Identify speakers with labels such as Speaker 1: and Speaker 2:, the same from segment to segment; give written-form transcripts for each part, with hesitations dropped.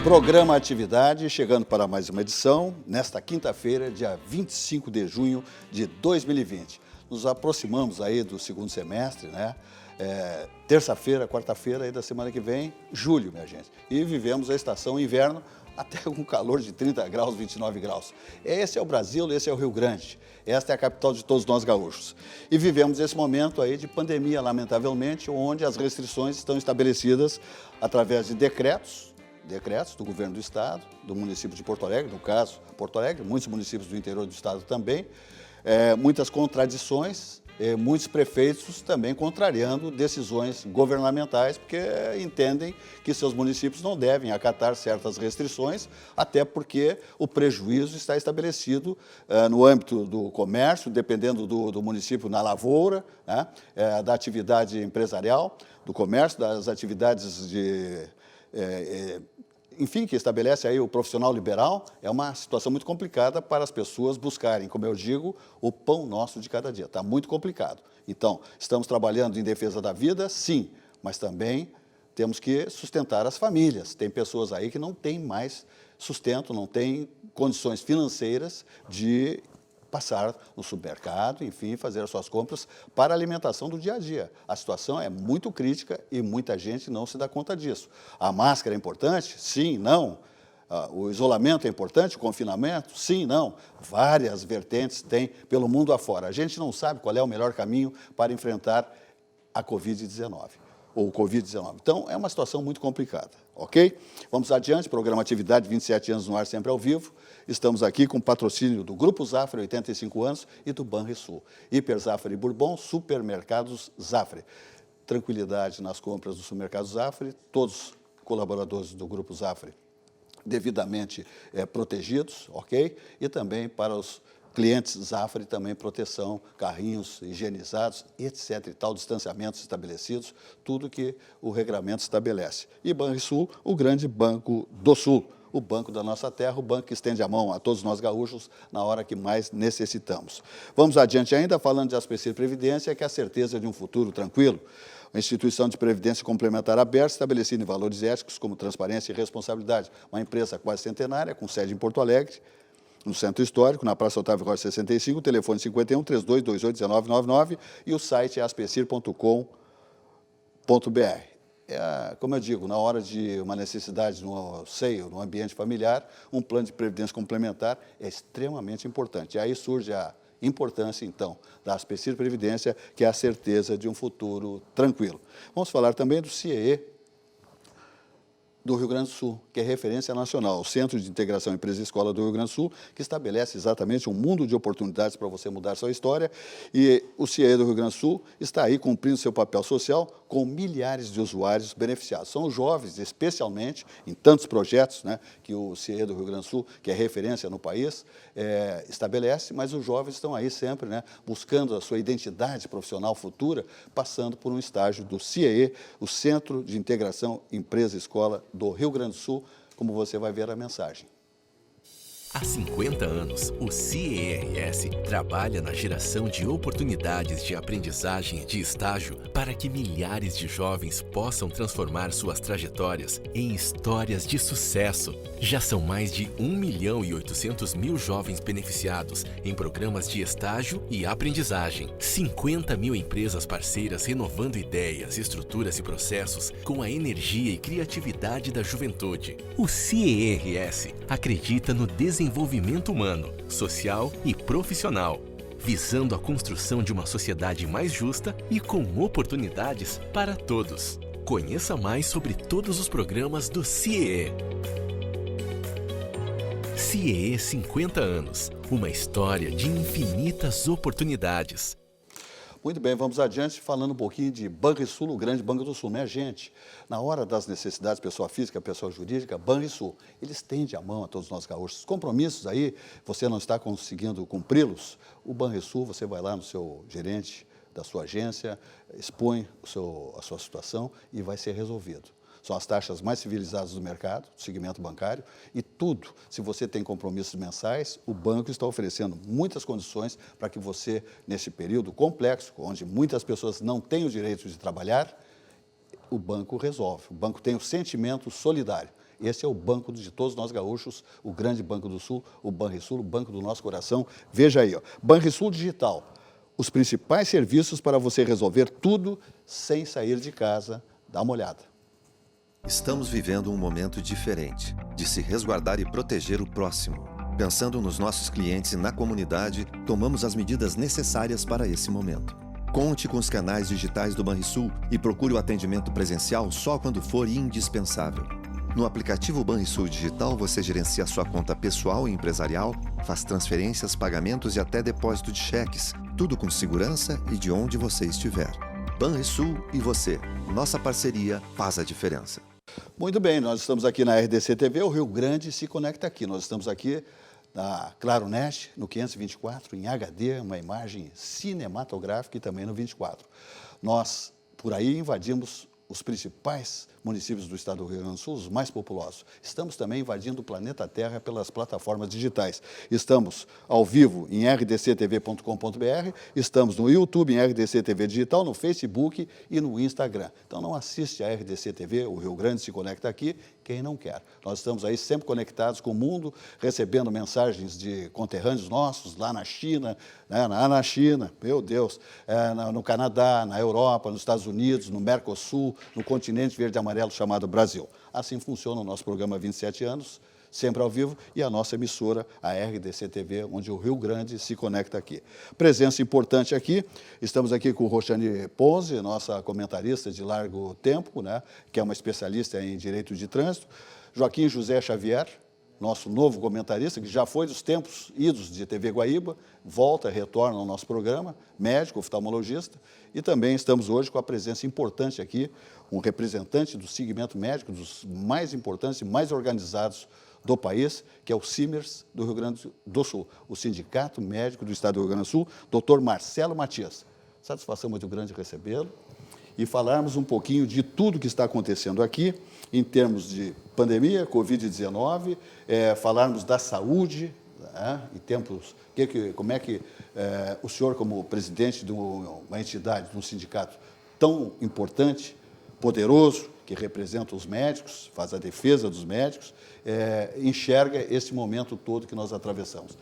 Speaker 1: Programa Atividade, chegando para mais uma edição, nesta quinta-feira, dia 25 de junho de 2020. Nos aproximamos aí do segundo semestre, né? Terça-feira, quarta-feira aí da semana que vem, julho, minha gente. E vivemos a estação inverno até com calor de 30 graus, 29 graus. Esse é o Brasil, esse é o Rio Grande. Esta é a capital de todos nós gaúchos. E vivemos esse momento aí de pandemia, lamentavelmente, onde as restrições estão estabelecidas através de decretos do governo do estado, do município de Porto Alegre, no caso, Porto Alegre, muitos municípios do interior do estado também, muitas contradições, muitos prefeitos também contrariando decisões governamentais, porque entendem que seus municípios não devem acatar certas restrições, até porque o prejuízo está estabelecido no âmbito do comércio, dependendo do município, na lavoura, né, da atividade empresarial, do comércio, das atividades enfim, que estabelece aí o profissional liberal. É uma situação muito complicada para as pessoas buscarem, como eu digo, o pão nosso de cada dia. Está muito complicado. Então, estamos trabalhando em defesa da vida, sim, mas também temos que sustentar as famílias. Tem pessoas aí que não têm mais sustento, não têm condições financeiras de passar no supermercado, enfim, fazer as suas compras para a alimentação do dia a dia. A situação é muito crítica e muita gente não se dá conta disso. A máscara é importante? Sim, não. O isolamento é importante? O confinamento? Sim, não. Várias vertentes tem pelo mundo afora. A gente não sabe qual é o melhor caminho para enfrentar a Covid-19. Ou o Covid-19. Então, é uma situação muito complicada, ok? Vamos adiante, programa Atividade, 27 anos no ar, sempre ao vivo. Estamos aqui com patrocínio do Grupo Zafre, 85 anos, e do Banrisul. Hiper Zafre e Bourbon, Supermercados Zafre. Tranquilidade nas compras do Supermercado Zafre, todos colaboradores do Grupo Zafre devidamente protegidos, ok? E também para os clientes Zafre, também proteção, carrinhos higienizados, etc. e tal, distanciamentos estabelecidos, tudo que o regramento estabelece. E Banrisul, o grande banco do Sul, o banco da nossa terra, o banco que estende a mão a todos nós gaúchos na hora que mais necessitamos. Vamos adiante ainda, falando de Aspecir Previdência, que é a certeza de um futuro tranquilo. Uma instituição de previdência complementar aberta, estabelecida em valores éticos como transparência e responsabilidade. Uma empresa quase centenária, com sede em Porto Alegre, no Centro Histórico, na Praça Otávio Rocha 65, telefone 51 3228 1999 e o site é aspecir.com.br. Como eu digo, na hora de uma necessidade no seio, no ambiente familiar, um plano de previdência complementar é extremamente importante. E aí surge a importância, então, da Aspecir Previdência, que é a certeza de um futuro tranquilo. Vamos falar também do CIEE do Rio Grande do Sul, que é referência nacional, o Centro de Integração Empresa e Escola do Rio Grande do Sul, que estabelece exatamente um mundo de oportunidades para você mudar sua história. E o CIEE do Rio Grande do Sul está aí cumprindo seu papel social com milhares de usuários beneficiados. São os jovens, especialmente, em tantos projetos, né, que o CIEE do Rio Grande do Sul, que é referência no país, estabelece, mas os jovens estão aí sempre, né, buscando a sua identidade profissional futura, passando por um estágio do CIEE, o Centro de Integração Empresa e Escola do Rio Grande do Sul, como você vai ver a mensagem.
Speaker 2: Há 50 anos, o CIERS trabalha na geração de oportunidades de aprendizagem e de estágio para que milhares de jovens possam transformar suas trajetórias em histórias de sucesso. Já são mais de 1.800.000 jovens beneficiados em programas de estágio e aprendizagem. 50 mil empresas parceiras renovando ideias, estruturas e processos com a energia e criatividade da juventude. O CIERS acredita no desenvolvimento humano, social e profissional, visando a construção de uma sociedade mais justa e com oportunidades para todos. Conheça mais sobre todos os programas do CIEE. CIEE 50 anos, uma história de infinitas oportunidades.
Speaker 1: Muito bem, vamos adiante falando um pouquinho de Banrisul, o grande Banco do Sul. Minha gente, na hora das necessidades, pessoa física, pessoa jurídica, Banrisul, eles tendem a mão a todos nós gaúchos. Os compromissos aí, você não está conseguindo cumpri-los, o Banrisul, você vai lá no seu gerente da sua agência, expõe a sua situação e vai ser resolvido. São as taxas mais civilizadas do mercado, do segmento bancário, e tudo, se você tem compromissos mensais, o banco está oferecendo muitas condições para que você, nesse período complexo, onde muitas pessoas não têm o direito de trabalhar, o banco resolve. O banco tem o sentimento solidário. Esse é o banco de todos nós gaúchos, o grande Banco do Sul, o Banrisul, o banco do nosso coração. Veja aí, ó, Banrisul Digital, os principais serviços para você resolver tudo sem sair de casa. Dá uma olhada.
Speaker 3: Estamos vivendo um momento diferente, de se resguardar e proteger o próximo. Pensando nos nossos clientes e na comunidade, tomamos as medidas necessárias para esse momento. Conte com os canais digitais do Banrisul e procure o atendimento presencial só quando for indispensável. No aplicativo Banrisul Digital, você gerencia sua conta pessoal e empresarial, faz transferências, pagamentos e até depósito de cheques, tudo com segurança e de onde você estiver. Banrisul e você. Nossa parceria faz a diferença.
Speaker 1: Muito bem, nós estamos aqui na RDC TV, o Rio Grande se conecta aqui. Nós estamos aqui na Claro Net, no 524, em HD, uma imagem cinematográfica e também no 24. Nós, por aí, invadimos os principais municípios do estado do Rio Grande do Sul, os mais populosos. Estamos também invadindo o planeta Terra pelas plataformas digitais. Estamos ao vivo em rdctv.com.br, estamos no YouTube em RDC TV Digital, no Facebook e no Instagram. Então não assiste a RDC TV, o Rio Grande se conecta aqui, quem não quer. Nós estamos aí sempre conectados com o mundo, recebendo mensagens de conterrâneos nossos lá na China, na China, meu Deus, no Canadá, na Europa, nos Estados Unidos, no Mercosul, no continente verde e amarelo chamado Brasil. Assim funciona o nosso programa há 27 anos, sempre ao vivo, e a nossa emissora, a RDC TV, onde o Rio Grande se conecta aqui. Presença importante aqui, estamos aqui com Roxane Ponzi, nossa comentarista de largo tempo, que é uma especialista em direito de trânsito, Joaquim José Xavier, nosso novo comentarista, que já foi dos tempos idos de TV Guaíba, retorna ao nosso programa, médico, oftalmologista, e também estamos hoje com a presença importante aqui, um representante do segmento médico, dos mais importantes e mais organizados do país, que é o CIMERS do Rio Grande do Sul, o Sindicato Médico do Estado do Rio Grande do Sul, Dr. Marcelo Matias. Satisfação muito grande recebê-lo e falarmos um pouquinho de tudo que está acontecendo aqui, em termos de pandemia, Covid-19, falarmos da saúde, em tempos, como é que o senhor, como presidente de uma entidade, de um sindicato tão importante, poderoso, que representa os médicos, faz a defesa dos médicos, enxerga esse momento todo que nós atravessamos.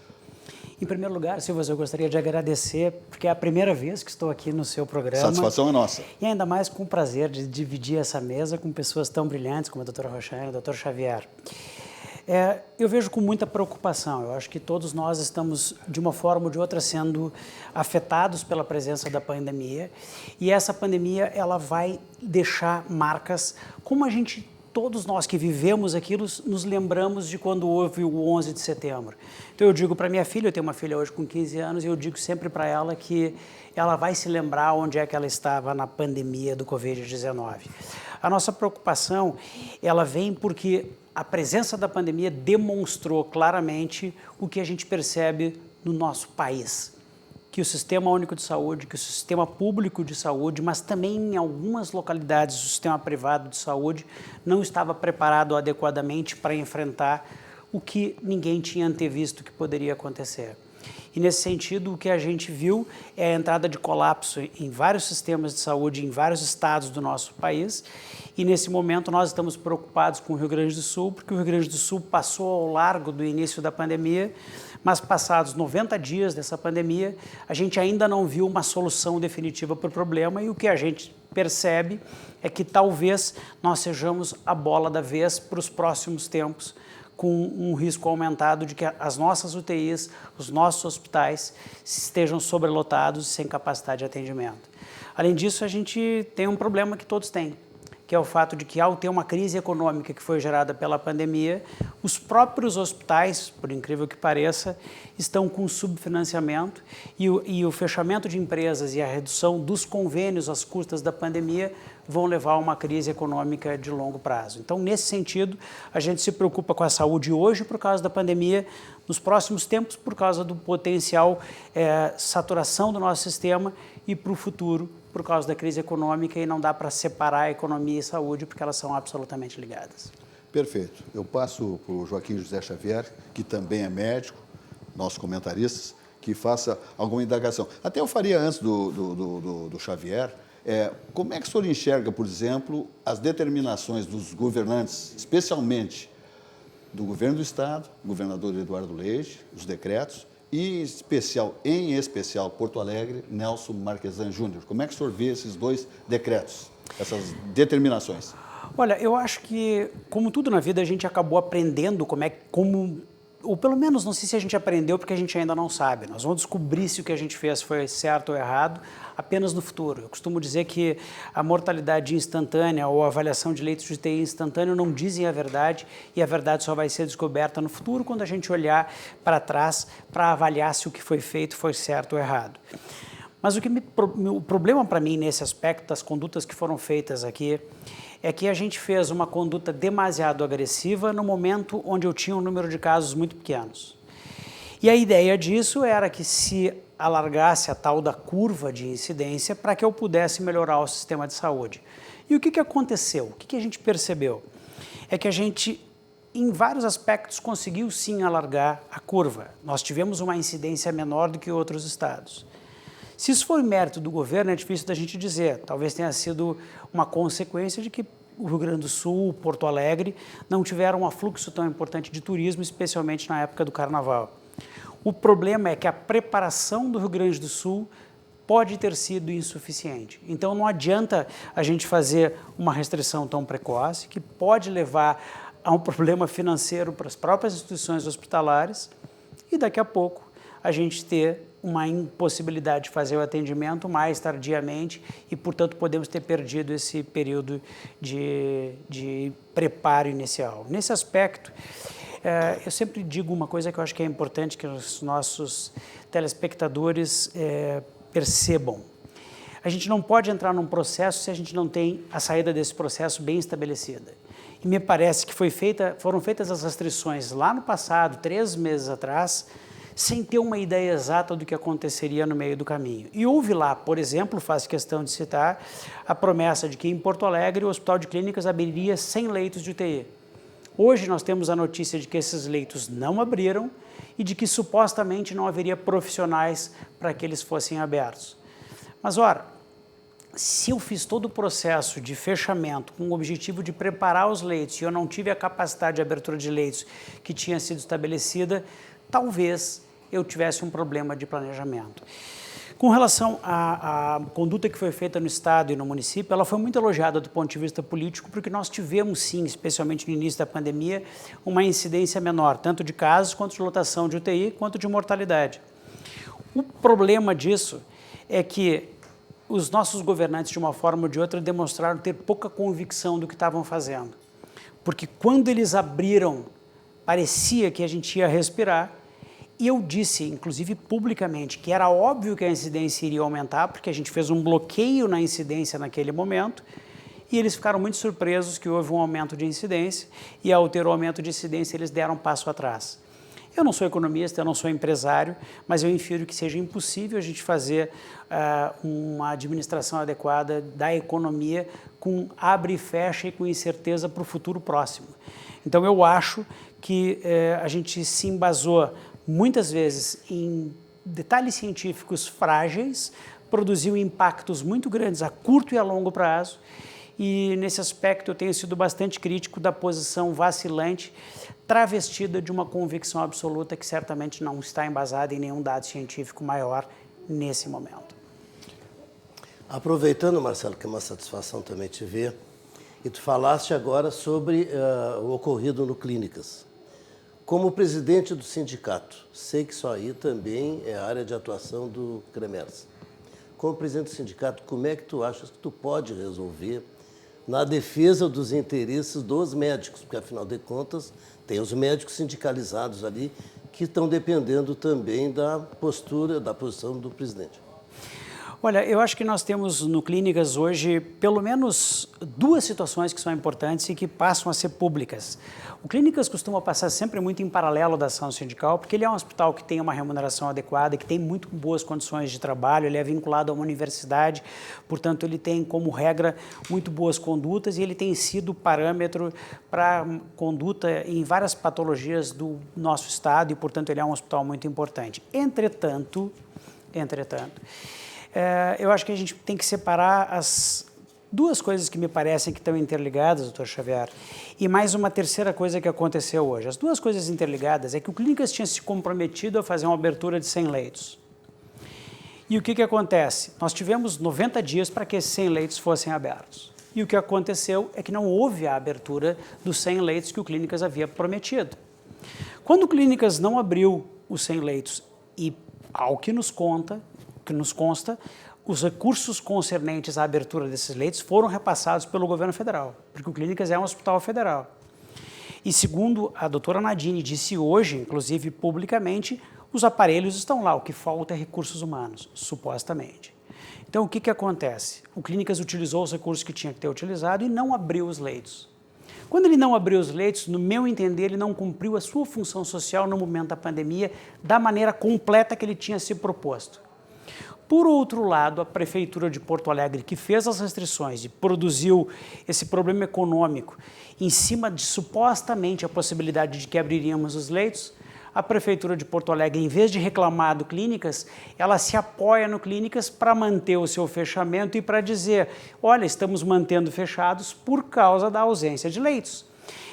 Speaker 4: Em primeiro lugar, Silvas, eu gostaria de agradecer, porque é a primeira vez que estou aqui no seu programa.
Speaker 1: Satisfação é nossa.
Speaker 4: E ainda mais com o prazer de dividir essa mesa com pessoas tão brilhantes como a doutora Roxane e o Dr. Xavier. Eu vejo com muita preocupação. Eu acho que todos nós estamos, de uma forma ou de outra, sendo afetados pela presença da pandemia. E essa pandemia, ela vai deixar marcas, como todos nós que vivemos aquilo, nos lembramos de quando houve o 11 de setembro. Então eu digo para minha filha, eu tenho uma filha hoje com 15 anos, e eu digo sempre para ela que ela vai se lembrar onde é que ela estava na pandemia do Covid-19. A nossa preocupação, ela vem porque a presença da pandemia demonstrou claramente o que a gente percebe no nosso país. Que o Sistema Único de Saúde, que o Sistema Público de Saúde, mas também em algumas localidades o Sistema Privado de Saúde não estava preparado adequadamente para enfrentar o que ninguém tinha antevisto que poderia acontecer. E nesse sentido, o que a gente viu é a entrada de colapso em vários sistemas de saúde, em vários estados do nosso país. E nesse momento nós estamos preocupados com o Rio Grande do Sul, porque o Rio Grande do Sul passou ao largo do início da pandemia, mas passados 90 dias dessa pandemia, a gente ainda não viu uma solução definitiva para o problema, e o que a gente percebe é que talvez nós sejamos a bola da vez para os próximos tempos, com um risco aumentado de que as nossas UTIs, os nossos hospitais estejam sobrelotados e sem capacidade de atendimento. Além disso, a gente tem um problema que todos têm, que é o fato de que, ao ter uma crise econômica que foi gerada pela pandemia, os próprios hospitais, por incrível que pareça, estão com subfinanciamento, e o fechamento de empresas e a redução dos convênios às custas da pandemia vão levar a uma crise econômica de longo prazo. Então, nesse sentido, a gente se preocupa com a saúde hoje por causa da pandemia, nos próximos tempos por causa do potencial saturação do nosso sistema, e para o futuro por causa da crise econômica, e não dá para separar a economia e saúde porque elas são absolutamente ligadas.
Speaker 1: Perfeito. Eu passo para o Joaquim José Xavier, que também é médico, nosso comentarista, que faça alguma indagação. Até eu faria antes do Xavier, Como é que o senhor enxerga, por exemplo, as determinações dos governantes, especialmente do governo do Estado, governador Eduardo Leite, os decretos, e em especial Porto Alegre, Nelson Marquesan Júnior? Como é que o senhor vê esses dois decretos, essas determinações?
Speaker 4: Olha, eu acho que, como tudo na vida, a gente acabou aprendendo ou pelo menos, não sei se a gente aprendeu porque a gente ainda não sabe. Nós vamos descobrir se o que a gente fez foi certo ou errado apenas no futuro. Eu costumo dizer que a mortalidade instantânea ou a avaliação de leitos de UTI instantâneo não dizem a verdade, e a verdade só vai ser descoberta no futuro quando a gente olhar para trás para avaliar se o que foi feito foi certo ou errado. Mas o problema para mim nesse aspecto das condutas que foram feitas aqui é que a gente fez uma conduta demasiado agressiva no momento onde eu tinha um número de casos muito pequenos. E a ideia disso era que se alargasse a tal da curva de incidência para que eu pudesse melhorar o sistema de saúde. E o que aconteceu? O que a gente percebeu? É que a gente, em vários aspectos, conseguiu sim alargar a curva. Nós tivemos uma incidência menor do que outros estados. Se isso foi mérito do governo, é difícil da gente dizer. Talvez tenha sido uma consequência de que o Rio Grande do Sul, Porto Alegre, não tiveram um afluxo tão importante de turismo, especialmente na época do Carnaval. O problema é que a preparação do Rio Grande do Sul pode ter sido insuficiente. Então não adianta a gente fazer uma restrição tão precoce, que pode levar a um problema financeiro para as próprias instituições hospitalares, e daqui a pouco a gente ter uma impossibilidade de fazer o atendimento mais tardiamente e, portanto, podemos ter perdido esse período de preparo inicial. Nesse aspecto, eu sempre digo uma coisa que eu acho que é importante que os nossos telespectadores percebam. A gente não pode entrar num processo se a gente não tem a saída desse processo bem estabelecida. E me parece que foram feitas as restrições lá no passado, 3 meses atrás, sem ter uma ideia exata do que aconteceria no meio do caminho. E houve lá, por exemplo, faço questão de citar, a promessa de que em Porto Alegre o Hospital de Clínicas abriria 100 leitos de UTI. Hoje nós temos a notícia de que esses leitos não abriram e de que supostamente não haveria profissionais para que eles fossem abertos. Mas, ora, se eu fiz todo o processo de fechamento com o objetivo de preparar os leitos e eu não tive a capacidade de abertura de leitos que tinha sido estabelecida, talvez eu tivesse um problema de planejamento. Com relação à conduta que foi feita no Estado e no município, ela foi muito elogiada do ponto de vista político, porque nós tivemos sim, especialmente no início da pandemia, uma incidência menor, tanto de casos, quanto de lotação de UTI, quanto de mortalidade. O problema disso é que os nossos governantes, de uma forma ou de outra, demonstraram ter pouca convicção do que estavam fazendo. Porque quando eles abriram, parecia que a gente ia respirar, e eu disse, inclusive publicamente, que era óbvio que a incidência iria aumentar, porque a gente fez um bloqueio na incidência naquele momento, e eles ficaram muito surpresos que houve um aumento de incidência, e ao ter o aumento de incidência, eles deram um passo atrás. Eu não sou economista, eu não sou empresário, mas eu infiro que seja impossível a gente fazer uma administração adequada da economia com abre e fecha e com incerteza para o futuro próximo. Então, eu acho que a gente se embasou muitas vezes em detalhes científicos frágeis, produziu impactos muito grandes a curto e a longo prazo, e nesse aspecto eu tenho sido bastante crítico da posição vacilante, travestida de uma convicção absoluta que certamente não está embasada em nenhum dado científico maior nesse momento.
Speaker 5: Aproveitando, Marcelo, que é uma satisfação também te ver, e tu falaste agora sobre o ocorrido no Clínicas. Como presidente do sindicato, sei que isso aí também é a área de atuação do CREMERS. Como presidente do sindicato, como é que tu achas que tu pode resolver na defesa dos interesses dos médicos? Porque, afinal de contas, tem os médicos sindicalizados ali que estão dependendo também da posição do presidente.
Speaker 4: Olha, eu acho que nós temos no Clínicas hoje pelo menos 2 situações que são importantes e que passam a ser públicas. O Clínicas costuma passar sempre muito em paralelo da ação sindical, porque ele é um hospital que tem uma remuneração adequada, que tem muito boas condições de trabalho, ele é vinculado a uma universidade, portanto ele tem como regra muito boas condutas e ele tem sido parâmetro para conduta em várias patologias do nosso estado e, portanto, ele é um hospital muito importante. Entretanto, Eu acho que a gente tem que separar as duas coisas que me parecem que estão interligadas, doutor Xavier, e mais uma terceira coisa que aconteceu hoje. As duas coisas interligadas é que o Clínicas tinha se comprometido a fazer uma abertura de 100 leitos. E o que acontece? Nós tivemos 90 dias para que esses 100 leitos fossem abertos. E o que aconteceu é que não houve a abertura dos 100 leitos que o Clínicas havia prometido. Quando o Clínicas não abriu os 100 leitos e, ao que nos consta, os recursos concernentes à abertura desses leitos foram repassados pelo governo federal, porque o Clínicas é um hospital federal. E segundo a doutora Nadine disse hoje, inclusive publicamente, os aparelhos estão lá, o que falta é recursos humanos, supostamente. Então o que acontece? O Clínicas utilizou os recursos que tinha que ter utilizado e não abriu os leitos. Quando ele não abriu os leitos, no meu entender, ele não cumpriu a sua função social no momento da pandemia da maneira completa que ele tinha se proposto. Por outro lado, a Prefeitura de Porto Alegre, que fez as restrições e produziu esse problema econômico em cima de supostamente a possibilidade de que abriríamos os leitos, a Prefeitura de Porto Alegre, em vez de reclamar do Clínicas, ela se apoia no Clínicas para manter o seu fechamento e para dizer, olha, estamos mantendo fechados por causa da ausência de leitos.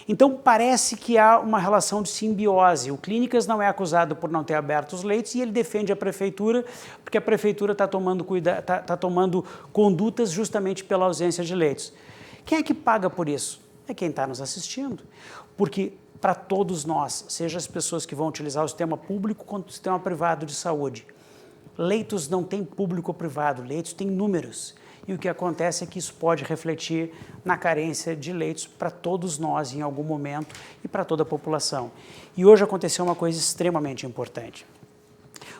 Speaker 4: Então, parece que há uma relação de simbiose. O Clínicas não é acusado por não ter aberto os leitos e ele defende a Prefeitura, porque a Prefeitura está tomando condutas justamente pela ausência de leitos. Quem é que paga por isso? É quem está nos assistindo. Porque, para todos nós, seja as pessoas que vão utilizar o sistema público quanto o sistema privado de saúde, leitos não têm público ou privado, leitos têm números. E o que acontece é que isso pode refletir na carência de leitos para todos nós em algum momento e para toda a população. E hoje aconteceu uma coisa extremamente importante.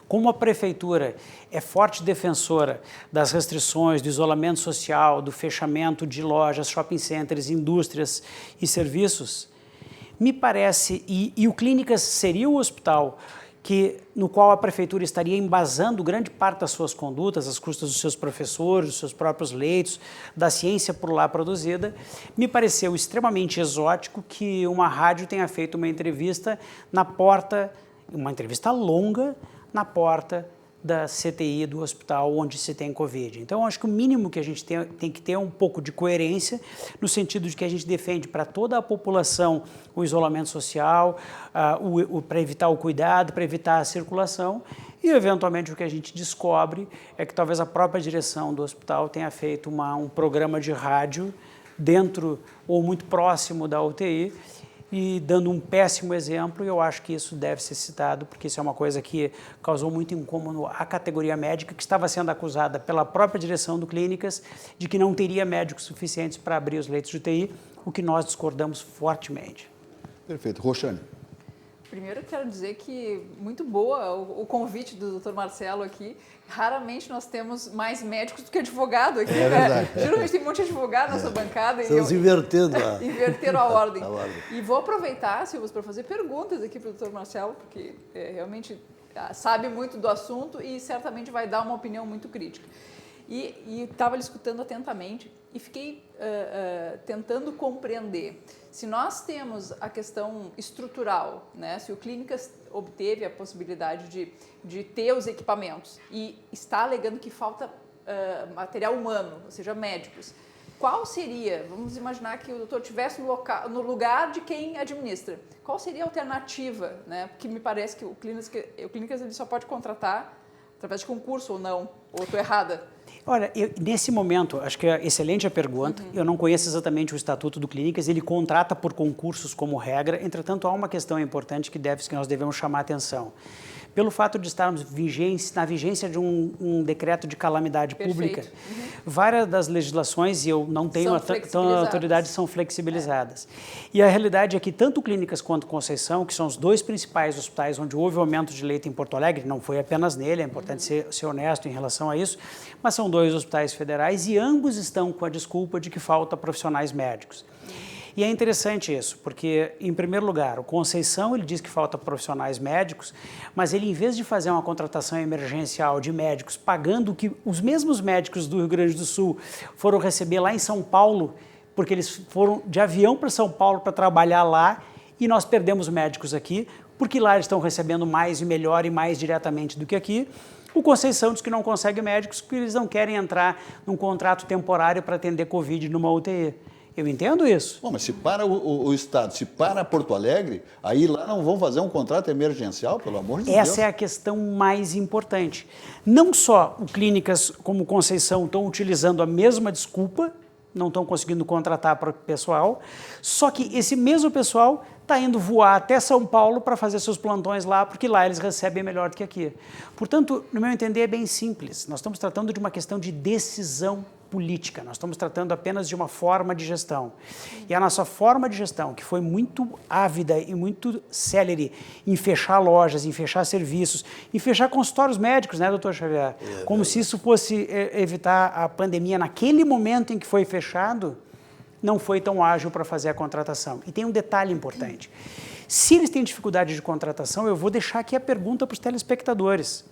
Speaker 4: Como a Prefeitura é forte defensora das restrições, do isolamento social, do fechamento de lojas, shopping centers, indústrias e serviços, me parece, e o Clínicas seria o hospital no qual a Prefeitura estaria embasando grande parte das suas condutas, as custas dos seus professores, dos seus próprios leitos, da ciência por lá produzida, me pareceu extremamente exótico que uma rádio tenha feito uma entrevista na porta, uma entrevista longa, na porta da CTI do hospital onde se tem Covid. Então, acho que o mínimo que a gente tem que ter é um pouco de coerência, no sentido de que a gente defende para toda a população o isolamento social, para evitar o cuidado, para evitar a circulação, e, eventualmente, o que a gente descobre é que talvez a própria direção do hospital tenha feito um programa de rádio dentro ou muito próximo da UTI, e dando um péssimo exemplo, eu acho que isso deve ser citado, porque isso é uma coisa que causou muito incômodo à categoria médica, que estava sendo acusada pela própria direção do Clínicas de que não teria médicos suficientes para abrir os leitos de UTI, o que nós discordamos fortemente.
Speaker 1: Perfeito. Roxane.
Speaker 6: Primeiro, eu quero dizer que muito boa o convite do Dr. Marcelo aqui. Raramente nós temos mais médicos do que advogado aqui, né? Geralmente tem um monte de advogado nessa bancada.
Speaker 5: Estamos invertendo
Speaker 6: inverteram a ordem. E vou aproveitar, Silvas, para fazer perguntas aqui para o Dr. Marcelo, porque realmente sabe muito do assunto e certamente vai dar uma opinião muito crítica. E estava lhe escutando atentamente e fiquei tentando compreender. Se nós temos a questão estrutural, né, se o Clínicas obteve a possibilidade de ter os equipamentos e está alegando que falta material humano, ou seja, médicos, qual seria, vamos imaginar que o doutor estivesse no lugar de quem administra, qual seria a alternativa, né? Porque me parece que o Clínicas ele só pode contratar através de concurso ou não, ou estou errada?
Speaker 4: Olha, nesse momento, acho que é excelente a pergunta, eu não conheço exatamente o estatuto do Clínicas, ele contrata por concursos como regra, entretanto há uma questão importante que nós devemos chamar a atenção. Pelo fato de estarmos na vigência de um decreto de calamidade pública, várias das legislações, e eu não tenho autoridade, são flexibilizadas. E a realidade é que tanto Clínicas quanto Conceição, que são os dois principais hospitais onde houve aumento de leito em Porto Alegre, não foi apenas nele, é importante ser honesto em relação a isso, mas são dois hospitais federais e ambos estão com a desculpa de que falta profissionais médicos. E é interessante isso, porque, em primeiro lugar, o Conceição ele diz que falta profissionais médicos, mas ele, em vez de fazer uma contratação emergencial de médicos, pagando o que os mesmos médicos do Rio Grande do Sul foram receber lá em São Paulo, porque eles foram de avião para São Paulo para trabalhar lá, e nós perdemos médicos aqui, porque lá eles estão recebendo mais e melhor e mais diretamente do que aqui, O Conceição diz que não consegue médicos porque eles não querem entrar num contrato temporário para atender Covid numa UTI. Eu entendo isso.
Speaker 1: Bom, mas se para o Estado, se para Porto Alegre, aí lá não vão fazer um contrato emergencial, pelo amor de Deus.
Speaker 4: Essa é a questão mais importante. Não só o Clínicas como Conceição estão utilizando a mesma desculpa, não estão conseguindo contratar para o pessoal, só que esse mesmo pessoal está indo voar até São Paulo para fazer seus plantões lá, porque lá eles recebem melhor do que aqui. Portanto, no meu entender, é bem simples. Nós estamos tratando de uma questão de decisão política, nós estamos tratando apenas de uma forma de gestão. E a nossa forma de gestão, que foi muito ávida e muito célere em fechar lojas, em fechar serviços, em fechar consultórios médicos, né, doutor Xavier? Como se isso fosse evitar a pandemia naquele momento em que foi fechado, não foi tão ágil para fazer a contratação. E tem um detalhe importante. Se eles têm dificuldade de contratação, eu vou deixar aqui a pergunta para os telespectadores.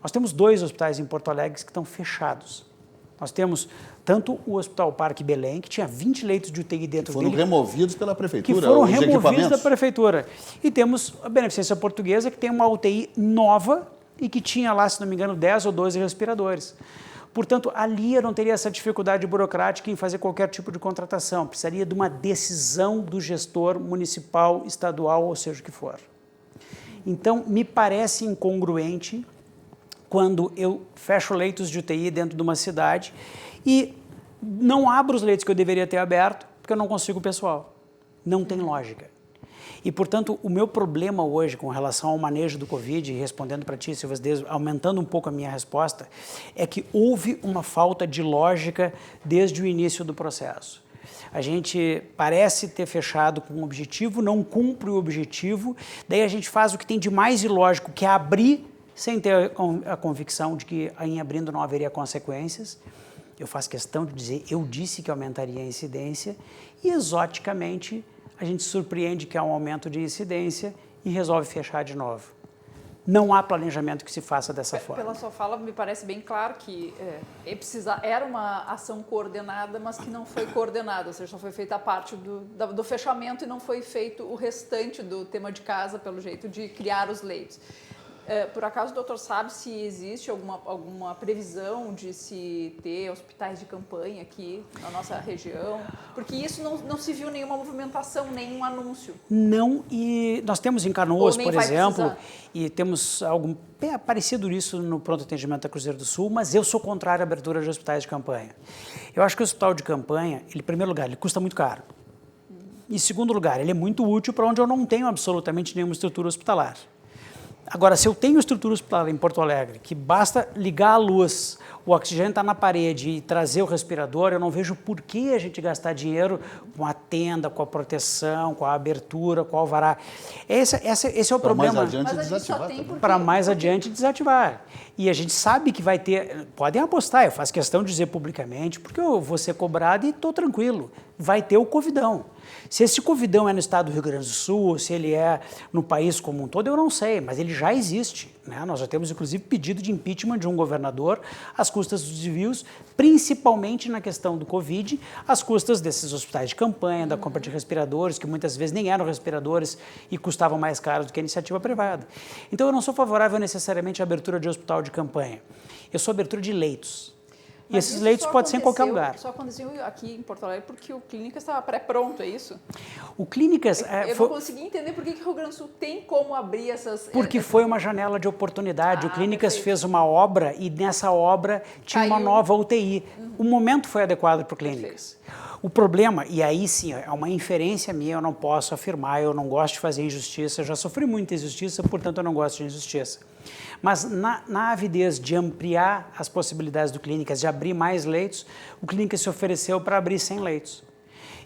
Speaker 4: Nós temos 2 hospitais em Porto Alegre que estão fechados. Nós temos tanto o Hospital Parque Belém, que tinha 20 leitos de UTI dentro dele.
Speaker 1: Foram removidos pela prefeitura,
Speaker 4: que foram
Speaker 1: os
Speaker 4: removidos
Speaker 1: equipamentos.
Speaker 4: da prefeitura. E temos a Beneficência Portuguesa, que tem uma UTI nova e que tinha lá, se não me engano, 10 ou 12 respiradores. Portanto, ali eu não teria essa dificuldade burocrática em fazer qualquer tipo de contratação. Precisaria de uma decisão do gestor municipal, estadual, ou seja o que for. Então, me parece incongruente quando eu fecho leitos de UTI dentro de uma cidade e não abro os leitos que eu deveria ter aberto, porque eu não consigo pessoal. Não tem lógica. E, portanto, o meu problema hoje com relação ao manejo do Covid, respondendo para ti, Silvas, aumentando um pouco a minha resposta, é que houve uma falta de lógica desde o início do processo. A gente parece ter fechado com um objetivo, não cumpre o objetivo, daí a gente faz o que tem de mais ilógico, que é abrir sem ter a convicção de que em abrindo não haveria consequências. Eu faço questão de dizer, eu disse que aumentaria a incidência e, exoticamente, a gente surpreende que há um aumento de incidência e resolve fechar de novo. Não há planejamento que se faça dessa forma.
Speaker 6: Pela sua fala, me parece bem claro que era uma ação coordenada, mas que não foi coordenada, ou seja, só foi feita a parte do fechamento e não foi feito o restante do tema de casa, pelo jeito de criar os leitos. Por acaso o doutor sabe se existe alguma previsão de se ter hospitais de campanha aqui na nossa região? Porque isso não se viu nenhuma movimentação, nenhum anúncio.
Speaker 4: Não, e nós temos em Canoas, por exemplo, e temos algo parecido nisso no pronto atendimento da Cruzeiro do Sul, mas eu sou contrário à abertura de hospitais de campanha. Eu acho que o hospital de campanha, em primeiro lugar, ele custa muito caro. Em segundo lugar, ele é muito útil para onde eu não tenho absolutamente nenhuma estrutura hospitalar. Agora, se eu tenho estrutura hospitalar em Porto Alegre, que basta ligar a luz, o oxigênio está na parede e trazer o respirador, eu não vejo por que a gente gastar dinheiro com a tenda, com a proteção, com a abertura, com o alvará. Esse é o problema.
Speaker 1: Mais adiante desativar.
Speaker 4: Para mais adiante desativar. E a gente sabe que vai ter... Podem apostar, eu faço questão de dizer publicamente, porque eu vou ser cobrado e estou tranquilo. Vai ter o Covidão. Se esse Covidão é no estado do Rio Grande do Sul, se ele é no país como um todo, eu não sei, mas ele já existe. Né? Nós já temos, inclusive, pedido de impeachment de um governador às custas dos desvios, principalmente na questão do Covid, às custas desses hospitais de campanha, da compra de respiradores, que muitas vezes nem eram respiradores e custavam mais caro do que a iniciativa privada. Então, eu não sou favorável necessariamente à abertura de hospital de campanha. Eu sou abertura de leitos. E
Speaker 6: mas
Speaker 4: esses leitos podem ser em qualquer lugar.
Speaker 6: Só aconteceu aqui em Porto Alegre porque o Clínicas estava pré-pronto, é isso?
Speaker 4: O Clínicas...
Speaker 6: Eu não consegui entender por que o Rio Grande do Sul tem como abrir essas...
Speaker 4: Porque foi uma janela de oportunidade. O Clínicas fez uma obra e nessa obra tinha uma nova UTI. O momento foi adequado para o Clínicas. O problema, e aí sim, é uma inferência minha, eu não posso afirmar, eu não gosto de fazer injustiça, eu já sofri muita injustiça, portanto eu não gosto de injustiça. Mas na avidez de ampliar as possibilidades do Clínicas, de abrir mais leitos, o Clínicas se ofereceu para abrir 100 leitos.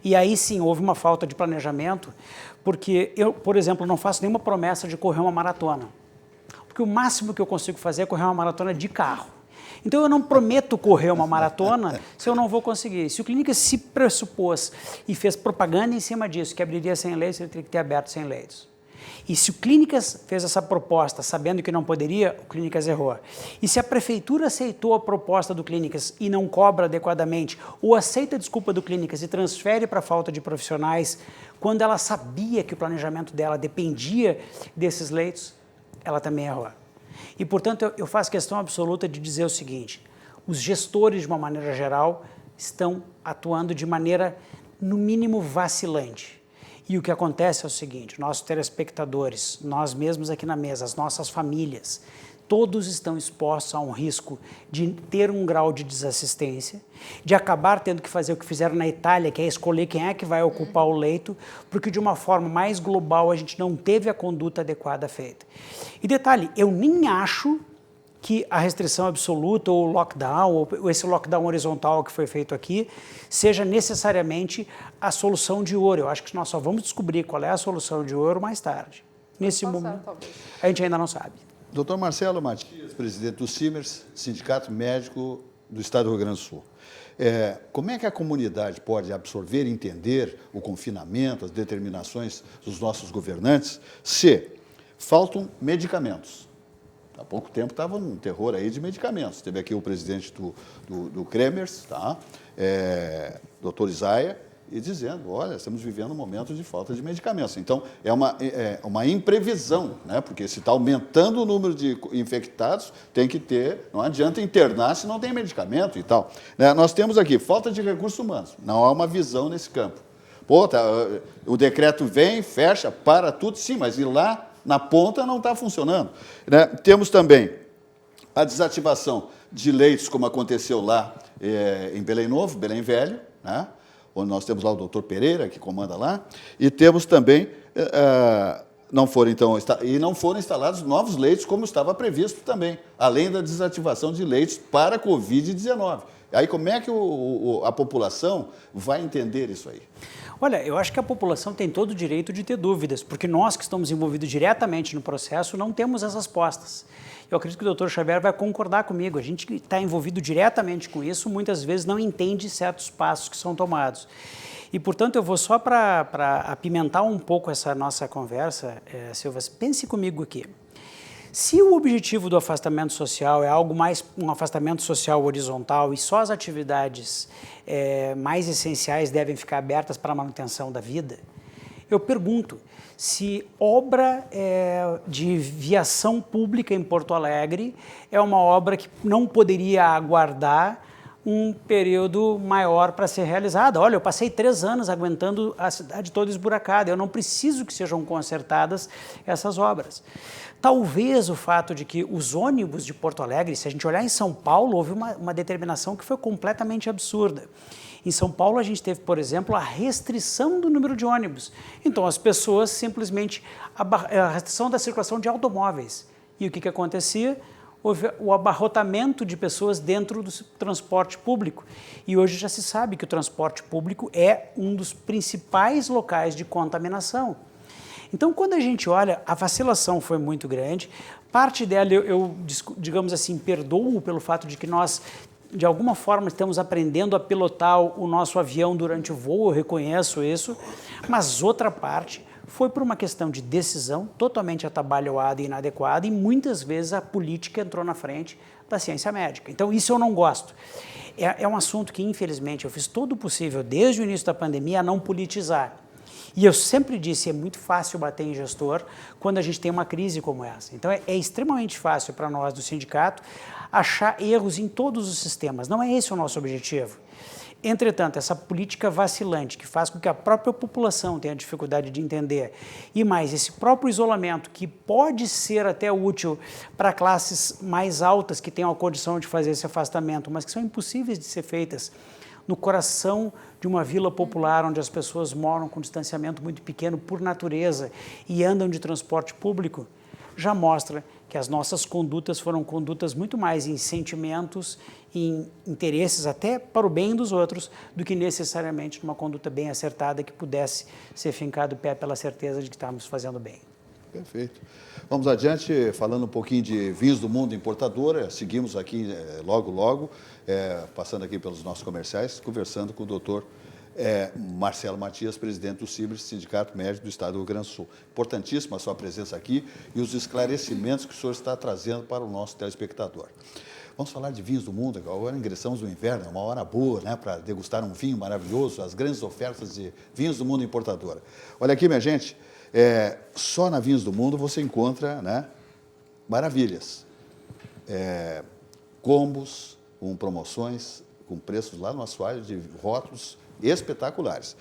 Speaker 4: E aí sim, houve uma falta de planejamento, porque eu, por exemplo, não faço nenhuma promessa de correr uma maratona. Porque o máximo que eu consigo fazer é correr uma maratona de carro. Então, eu não prometo correr uma maratona se eu não vou conseguir. Se o Clínicas se pressupôs e fez propaganda em cima disso, que abriria 100 leitos, ele teria que ter aberto 100 leitos. E se o Clínicas fez essa proposta sabendo que não poderia, o Clínicas errou. E se a prefeitura aceitou a proposta do Clínicas e não cobra adequadamente, ou aceita a desculpa do Clínicas e transfere para a falta de profissionais, quando ela sabia que o planejamento dela dependia desses leitos, ela também errou. E, portanto, eu faço questão absoluta de dizer o seguinte: os gestores, de uma maneira geral, estão atuando de maneira, no mínimo, vacilante. E o que acontece é o seguinte: nossos telespectadores, nós mesmos aqui na mesa, as nossas famílias, todos estão expostos a um risco de ter um grau de desassistência, de acabar tendo que fazer o que fizeram na Itália, que é escolher quem é que vai ocupar o leito, porque de uma forma mais global a gente não teve a conduta adequada feita. E detalhe, eu nem acho que a restrição absoluta ou o lockdown, ou esse lockdown horizontal que foi feito aqui, seja necessariamente a solução de ouro. Eu acho que nós só vamos descobrir qual é a solução de ouro mais tarde. Nesse momento, a gente ainda não sabe.
Speaker 1: Dr. Marcelo Matias, presidente do CIMERS, Sindicato Médico do Estado do Rio Grande do Sul. Como é que a comunidade pode absorver e entender o confinamento, as determinações dos nossos governantes, se faltam medicamentos? Há pouco tempo estava um terror aí de medicamentos. Teve aqui o presidente do CREMERS, tá? Dr. Isaia, e dizendo, olha, estamos vivendo um momento de falta de medicamentos. Então, é uma imprevisão, né? Porque se está aumentando o número de infectados, tem que ter, não adianta internar se não tem medicamento e tal. Nós temos aqui falta de recursos humanos, não há uma visão nesse campo. Pô, o decreto vem, fecha, para tudo, sim, mas e lá na ponta não está funcionando. Né? Temos também a desativação de leitos, como aconteceu lá em Belém Novo, Belém Velho, né? Onde nós temos lá o doutor Pereira, que comanda lá, e temos também, não foram instalados novos leitos, como estava previsto também, além da desativação de leitos para a Covid-19. Aí como é que a população vai entender isso aí?
Speaker 4: Olha, eu acho que a população tem todo o direito de ter dúvidas, porque nós que estamos envolvidos diretamente no processo não temos as respostas. Eu acredito que o Dr. Xavier vai concordar comigo. A gente que está envolvido diretamente com isso, muitas vezes não entende certos passos que são tomados. E, portanto, eu vou só para apimentar um pouco essa nossa conversa, Silva, pense comigo aqui. Se o objetivo do afastamento social é algo mais um afastamento social horizontal e só as atividades mais essenciais devem ficar abertas para a manutenção da vida, eu pergunto se obra de viação pública em Porto Alegre é uma obra que não poderia aguardar um período maior para ser realizada. Olha, eu passei 3 anos aguentando a cidade toda esburacada, eu não preciso que sejam consertadas essas obras. Talvez o fato de que os ônibus de Porto Alegre, se a gente olhar em São Paulo, houve uma determinação que foi completamente absurda. Em São Paulo, a gente teve, por exemplo, a restrição do número de ônibus. Então, as pessoas simplesmente... a restrição da circulação de automóveis. E o que acontecia? Houve o abarrotamento de pessoas dentro do transporte público. E hoje já se sabe que o transporte público é um dos principais locais de contaminação. Então, quando a gente olha, a vacilação foi muito grande. Parte dela, eu digamos assim, perdoo pelo fato de que nós, de alguma forma, estamos aprendendo a pilotar o nosso avião durante o voo, eu reconheço isso, mas outra parte foi por uma questão de decisão totalmente atabalhoada e inadequada, e muitas vezes a política entrou na frente da ciência médica. Então, isso eu não gosto. É um assunto que, infelizmente, eu fiz todo o possível, desde o início da pandemia, a não politizar. E eu sempre disse, é muito fácil bater em gestor quando a gente tem uma crise como essa. Então, é extremamente fácil para nós do sindicato achar erros em todos os sistemas. Não é esse o nosso objetivo. Entretanto, essa política vacilante, que faz com que a própria população tenha dificuldade de entender, e mais esse próprio isolamento, que pode ser até útil para classes mais altas que tenham a condição de fazer esse afastamento, mas que são impossíveis de ser feitas no coração de uma vila popular, onde as pessoas moram com distanciamento muito pequeno por natureza e andam de transporte público, já mostra que as nossas condutas foram condutas muito mais em sentimentos, em interesses até para o bem dos outros, do que necessariamente numa conduta bem acertada que pudesse ser fincado o pé pela certeza de que estávamos fazendo bem.
Speaker 1: Perfeito. Vamos adiante, falando um pouquinho de vinhos do mundo importadora. Seguimos aqui logo, passando aqui pelos nossos comerciais, conversando com o doutor Marcelo Matias, presidente do CIMERS, Sindicato Médico do Estado do Rio Grande do Sul. Importantíssima a sua presença aqui e os esclarecimentos que o senhor está trazendo para o nosso telespectador. Vamos falar de vinhos do mundo. Agora ingressamos no inverno, é uma hora boa, né, para degustar um vinho maravilhoso, as grandes ofertas de vinhos do mundo importadora. Olha aqui, minha gente, só na Vinhos do Mundo você encontra, né, maravilhas. Combos com promoções, com preços lá no assoalho de rótulos espetaculares.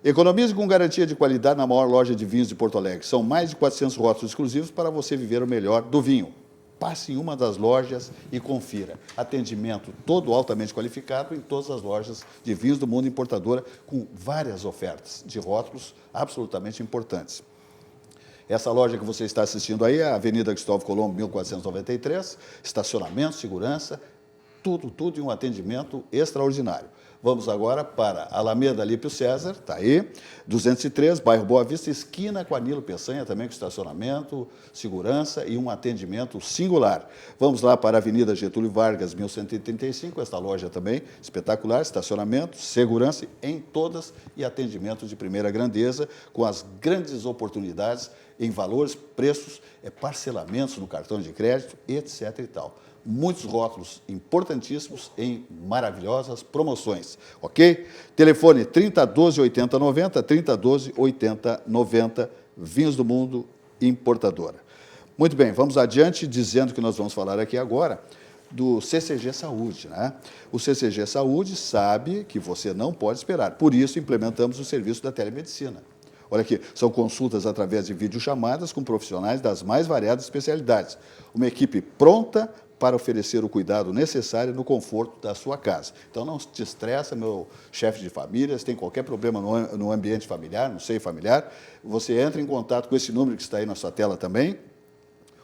Speaker 1: Economize com garantia de qualidade na maior loja de vinhos de Porto Alegre. São mais de 400 rótulos exclusivos para você viver o melhor do vinho. Passe em uma das lojas e confira. Atendimento todo altamente qualificado em todas as lojas de vinhos do mundo, importadora, com várias ofertas de rótulos absolutamente importantes. Essa loja que você está assistindo aí é a Avenida Cristóvão Colombo, 1493, estacionamento, segurança, tudo em um atendimento extraordinário. Vamos agora para Alameda Alípio César, está aí, 203, bairro Boa Vista, esquina com a Nilo Peçanha, também com estacionamento, segurança e um atendimento singular. Vamos lá para a Avenida Getúlio Vargas, 1135, esta loja também espetacular, estacionamento, segurança em todas e atendimento de primeira grandeza, com as grandes oportunidades em valores, preços, parcelamentos no cartão de crédito, etc. e tal. Muitos rótulos importantíssimos em maravilhosas promoções, ok? Telefone 3012-8090, 3012-8090, Vinhos do Mundo Importadora. Muito bem, vamos adiante, dizendo que nós vamos falar aqui agora do CCG Saúde, né? O CCG Saúde sabe que você não pode esperar, por isso implementamos o serviço da telemedicina. Olha aqui, são consultas através de videochamadas com profissionais das mais variadas especialidades. Uma equipe pronta para oferecer o cuidado necessário no conforto da sua casa. Então, não te estressa, meu chefe de família, se tem qualquer problema no ambiente familiar, no seio familiar, você entra em contato com esse número que está aí na sua tela também,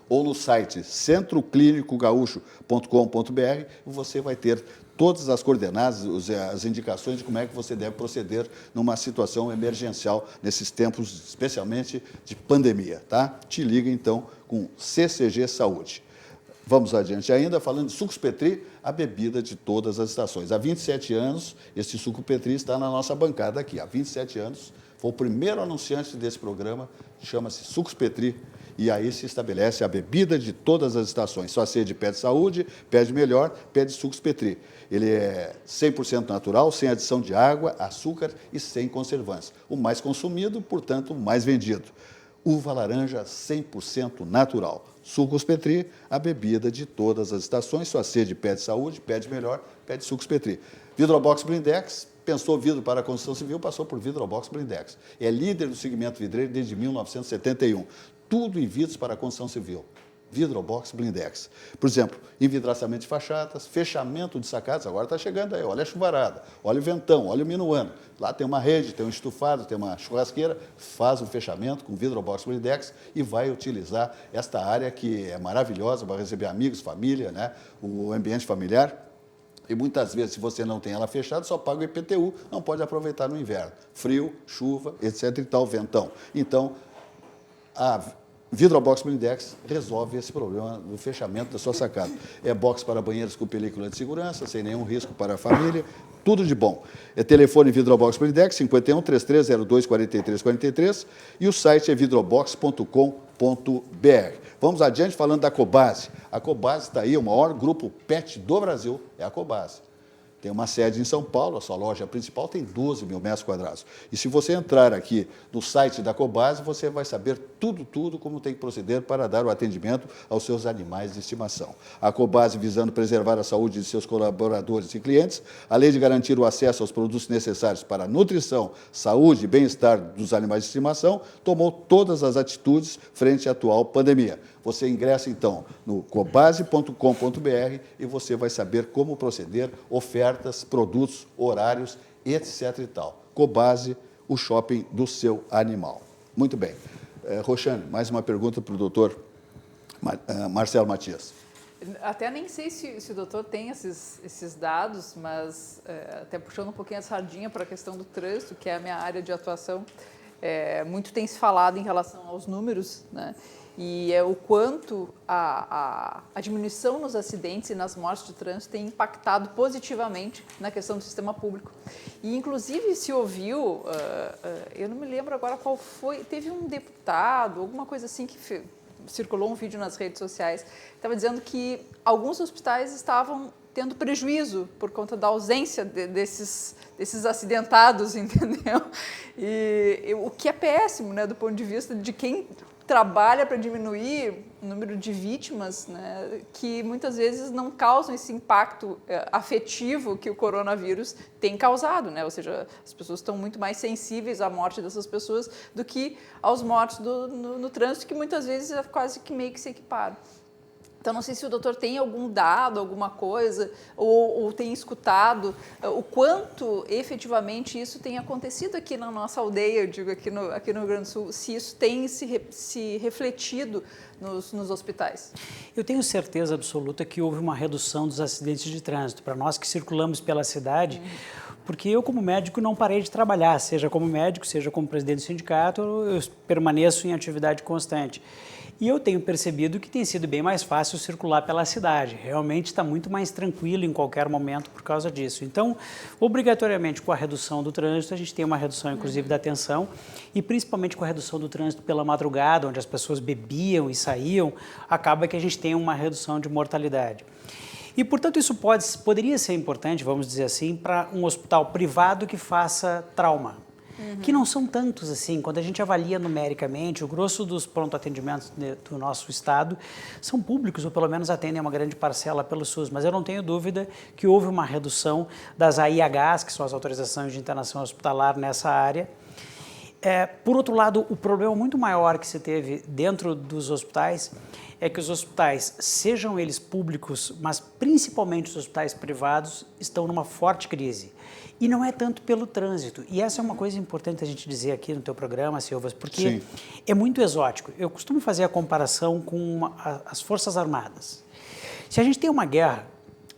Speaker 1: ou no site centroclinicogaúcho.com.br, você vai ter todas as coordenadas, as indicações de como é que você deve proceder numa situação emergencial nesses tempos, especialmente de pandemia, tá? Te liga, então, com CCG Saúde. Vamos adiante ainda, falando de Sucos Petri, a bebida de todas as estações. Há 27 anos, esse Suco Petri está na nossa bancada aqui. Há 27 anos, foi o primeiro anunciante desse programa, chama-se Sucos Petri, e aí se estabelece a bebida de todas as estações. Sua sede pede saúde, pede melhor, pede Sucos Petri. Ele é 100% natural, sem adição de água, açúcar e sem conservantes. O mais consumido, portanto, o mais vendido. Uva laranja 100% natural. Sucos Petri, a bebida de todas as estações. Sua sede pede saúde, pede melhor, pede Sucos Petri. Vidrobox Blindex, pensou vidro para a construção civil, passou por Vidrobox Blindex. É líder do segmento vidreiro desde 1971. Tudo em vidros para a construção civil. Vidrobox Blindex. Por exemplo, envidraçamento de fachadas, fechamento de sacadas, agora está chegando aí, olha a chuvarada, olha o ventão, olha o minuano. Lá tem uma rede, tem um estufado, tem uma churrasqueira, faz um fechamento com Vidrobox Blindex e vai utilizar esta área que é maravilhosa para receber amigos, família, né? O ambiente familiar. E muitas vezes, se você não tem ela fechada, só paga o IPTU, não pode aproveitar no inverno. Frio, chuva, etc. e tal, ventão. Então, a Vidrobox Blindex resolve esse problema do fechamento da sua sacada. É box para banheiros com película de segurança, sem nenhum risco para a família, tudo de bom. É telefone Vidrobox Blindex, 51 3302 4343, e o site é vidrobox.com.br. Vamos adiante falando da Cobase. A Cobase está aí, o maior grupo pet do Brasil, é a Cobase. Tem uma sede em São Paulo, a sua loja principal tem 12 mil metros quadrados. E se você entrar aqui no site da Cobase, você vai saber tudo como tem que proceder para dar o atendimento aos seus animais de estimação. A Cobase, visando preservar a saúde de seus colaboradores e clientes, além de garantir o acesso aos produtos necessários para a nutrição, saúde e bem-estar dos animais de estimação, tomou todas as atitudes frente à atual pandemia. Você ingressa, então, no cobase.com.br e você vai saber como proceder, ofertas, produtos, horários, etc. e tal. Cobase, o shopping do seu animal. Muito bem. Roxane, mais uma pergunta para o doutor Marcelo Matias.
Speaker 6: Até nem sei se o doutor tem esses dados, mas até puxando um pouquinho a sardinha para a questão do trânsito, que é a minha área de atuação, muito tem se falado em relação aos números, né? E é o quanto a diminuição nos acidentes e nas mortes de trânsito tem impactado positivamente na questão do sistema público. E, inclusive, se ouviu, eu não me lembro agora qual foi, teve um deputado, alguma coisa assim, que circulou um vídeo nas redes sociais, estava dizendo que alguns hospitais estavam tendo prejuízo por conta da ausência desses acidentados, entendeu? E o que é péssimo, né, do ponto de vista de quem trabalha para diminuir o número de vítimas, né, que muitas vezes não causam esse impacto afetivo que o coronavírus tem causado, né? Ou seja, as pessoas estão muito mais sensíveis à morte dessas pessoas do que aos mortos no trânsito, que muitas vezes é quase que meio que se equiparam. Então, não sei se o doutor tem algum dado, alguma coisa, ou tem escutado o quanto efetivamente isso tem acontecido aqui na nossa aldeia, eu digo, aqui no Rio Grande do Sul, se isso tem se refletido nos hospitais.
Speaker 4: Eu tenho certeza absoluta que houve uma redução dos acidentes de trânsito. Para nós que circulamos pela cidade, porque eu, como médico, não parei de trabalhar, seja como médico, seja como presidente do sindicato, eu permaneço em atividade constante. E eu tenho percebido que tem sido bem mais fácil circular pela cidade. Realmente está muito mais tranquilo em qualquer momento por causa disso. Então, obrigatoriamente, com a redução do trânsito, a gente tem uma redução, inclusive, da tensão, e principalmente com a redução do trânsito pela madrugada, onde as pessoas bebiam e saíam, acaba que a gente tem uma redução de mortalidade. E, portanto, isso poderia ser importante, vamos dizer assim, para um hospital privado que faça trauma. Que não são tantos assim. Quando a gente avalia numericamente, o grosso dos pronto-atendimentos do nosso estado são públicos, ou pelo menos atendem uma grande parcela pelo SUS, mas eu não tenho dúvida que houve uma redução das AIHs, que são as autorizações de internação hospitalar nessa área. Por outro lado, o problema muito maior que se teve dentro dos hospitais é que os hospitais, sejam eles públicos, mas principalmente os hospitais privados, estão numa forte crise. E não é tanto pelo trânsito. E essa é uma coisa importante a gente dizer aqui no teu programa, Silvas, porque é muito exótico. Eu costumo fazer a comparação com as Forças Armadas. Se a gente tem uma guerra,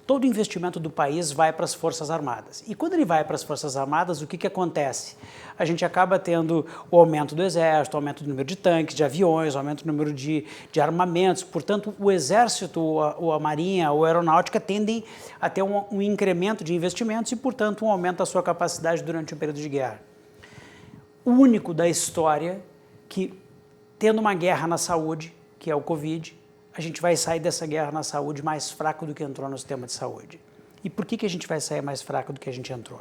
Speaker 4: todo o investimento do país vai para as Forças Armadas. E quando ele vai para as Forças Armadas, o que acontece? A gente acaba tendo o aumento do Exército, o aumento do número de tanques, de aviões, o aumento do número de armamentos. Portanto, o Exército, ou a Marinha, ou a Aeronáutica tendem a ter um incremento de investimentos e, portanto, um aumento da sua capacidade durante o período de guerra. O único da história que, tendo uma guerra na saúde, que é o Covid, a gente vai sair dessa guerra na saúde mais fraco do que entrou no sistema de saúde. E por que a gente vai sair mais fraco do que a gente entrou?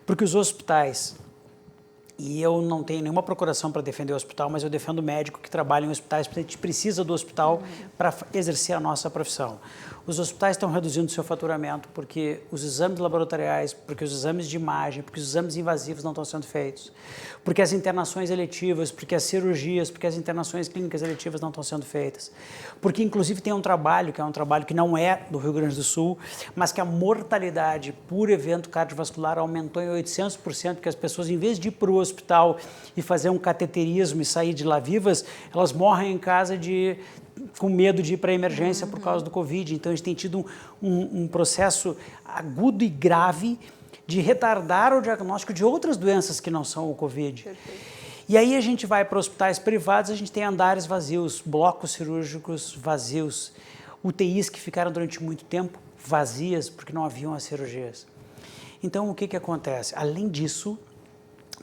Speaker 4: Porque os hospitais, e eu não tenho nenhuma procuração para defender o hospital, mas eu defendo o médico que trabalha em hospitais, porque a gente precisa do hospital para exercer a nossa profissão. Os hospitais estão reduzindo seu faturamento porque os exames laboratoriais, porque os exames de imagem, porque os exames invasivos não estão sendo feitos, porque as internações eletivas, porque as cirurgias, porque as internações clínicas eletivas não estão sendo feitas, porque inclusive tem um trabalho que não é do Rio Grande do Sul, mas que a mortalidade por evento cardiovascular aumentou em 800%, porque as pessoas, em vez de ir para o hospital e fazer um cateterismo e sair de lá vivas, elas morrem em casa com medo de ir para a emergência por causa do Covid. Então, a gente tem tido um processo agudo e grave de retardar o diagnóstico de outras doenças que não são o Covid. Perfeito. E aí a gente vai para hospitais privados, a gente tem andares vazios, blocos cirúrgicos vazios, UTIs que ficaram durante muito tempo vazias porque não haviam as cirurgias. Então, o que acontece? Além disso,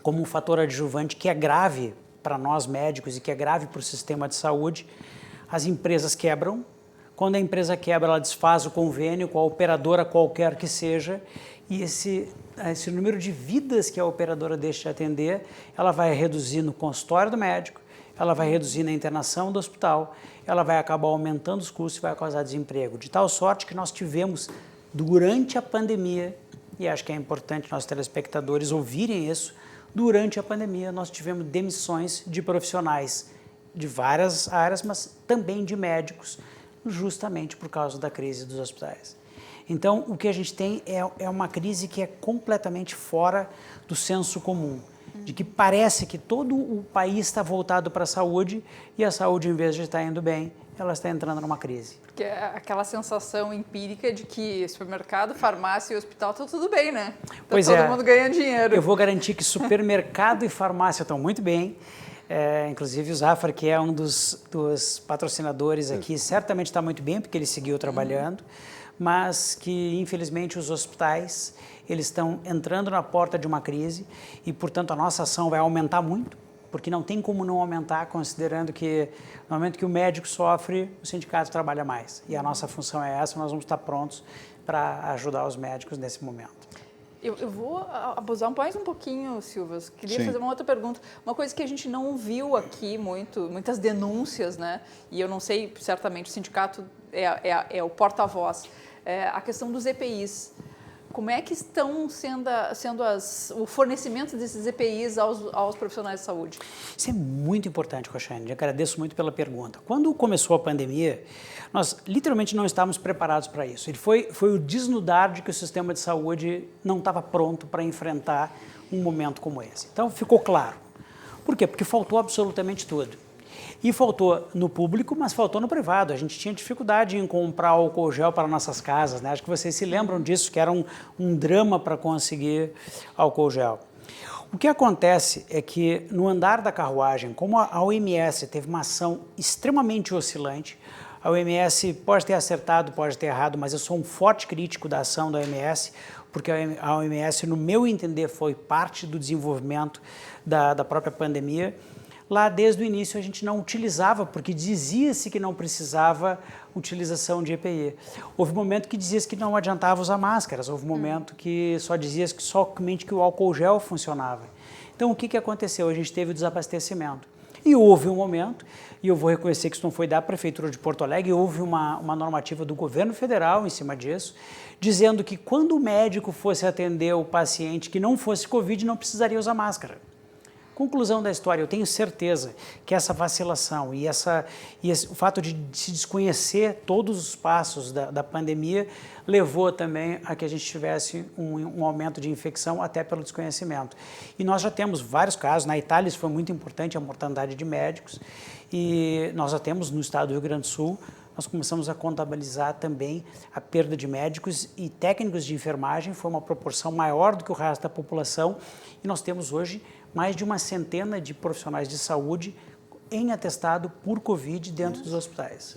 Speaker 4: como um fator adjuvante que é grave para nós médicos e que é grave para o sistema de saúde, as empresas quebram. Quando a empresa quebra, ela desfaz o convênio com a operadora qualquer que seja, e esse número de vidas que a operadora deixa de atender, ela vai reduzir no consultório do médico, ela vai reduzir na internação do hospital, ela vai acabar aumentando os custos e vai causar desemprego. De tal sorte que nós tivemos, durante a pandemia, e acho que é importante nossos telespectadores ouvirem isso, durante a pandemia nós tivemos demissões de profissionais de várias áreas, mas também de médicos, justamente por causa da crise dos hospitais. Então, o que a gente tem é uma crise que é completamente fora do senso comum, de que parece que todo o país está voltado para a saúde e a saúde, em vez de estar indo bem, ela está entrando numa crise.
Speaker 6: Porque é aquela sensação empírica de que supermercado, farmácia e hospital estão tudo bem, né?
Speaker 4: Pois
Speaker 6: todo mundo ganhando dinheiro.
Speaker 4: Eu vou garantir que supermercado e farmácia estão muito bem. Inclusive o Zafar, que é um dos patrocinadores aqui, certamente está muito bem, porque ele seguiu trabalhando, mas que, infelizmente, os hospitais eles estão entrando na porta de uma crise e, portanto, a nossa ação vai aumentar muito, porque não tem como não aumentar, considerando que no momento que o médico sofre, o sindicato trabalha mais. E a nossa função é essa, nós vamos estar prontos para ajudar os médicos nesse momento.
Speaker 6: Eu vou abusar mais um pouquinho, Silvas. Queria
Speaker 1: Sim.
Speaker 6: fazer uma outra pergunta. Uma coisa que a gente não viu aqui muitas denúncias, né? E eu não sei, certamente o sindicato é o porta-voz. A questão dos EPIs. Como é que estão sendo o fornecimento desses EPIs aos profissionais de saúde?
Speaker 4: Isso é muito importante, Roxane. Agradeço muito pela pergunta. Quando começou a pandemia, nós literalmente não estávamos preparados para isso. Ele foi o desnudar de que o sistema de saúde não estava pronto para enfrentar um momento como esse. Então, ficou claro. Por quê? Porque faltou absolutamente tudo. E faltou no público, mas faltou no privado. A gente tinha dificuldade em comprar álcool gel para nossas casas, né? Acho que vocês se lembram disso, que era um drama para conseguir álcool gel. O que acontece é que no andar da carruagem, como a OMS teve uma ação extremamente oscilante, a OMS pode ter acertado, pode ter errado, mas eu sou um forte crítico da ação da OMS, porque a OMS, no meu entender, foi parte do desenvolvimento da própria pandemia. Lá, desde o início, a gente não utilizava, porque dizia-se que não precisava utilização de EPI. Houve um momento que dizia-se que não adiantava usar máscaras, houve um momento que só dizia-se que somente que o álcool gel funcionava. Então, o que aconteceu? A gente teve o desabastecimento. E houve um momento, e eu vou reconhecer que isso não foi da Prefeitura de Porto Alegre, houve uma normativa do governo federal em cima disso, dizendo que quando o médico fosse atender o paciente que não fosse Covid, não precisaria usar máscara. Conclusão da história, eu tenho certeza que essa vacilação e o fato de se desconhecer todos os passos da pandemia levou também a que a gente tivesse um aumento de infecção até pelo desconhecimento. E nós já temos vários casos, na Itália isso foi muito importante, a mortandade de médicos, e nós já temos no estado do Rio Grande do Sul, nós começamos a contabilizar também a perda de médicos e técnicos de enfermagem, foi uma proporção maior do que o resto da população, e nós temos hoje mais de uma centena de profissionais de saúde em atestado por Covid dentro dos hospitais.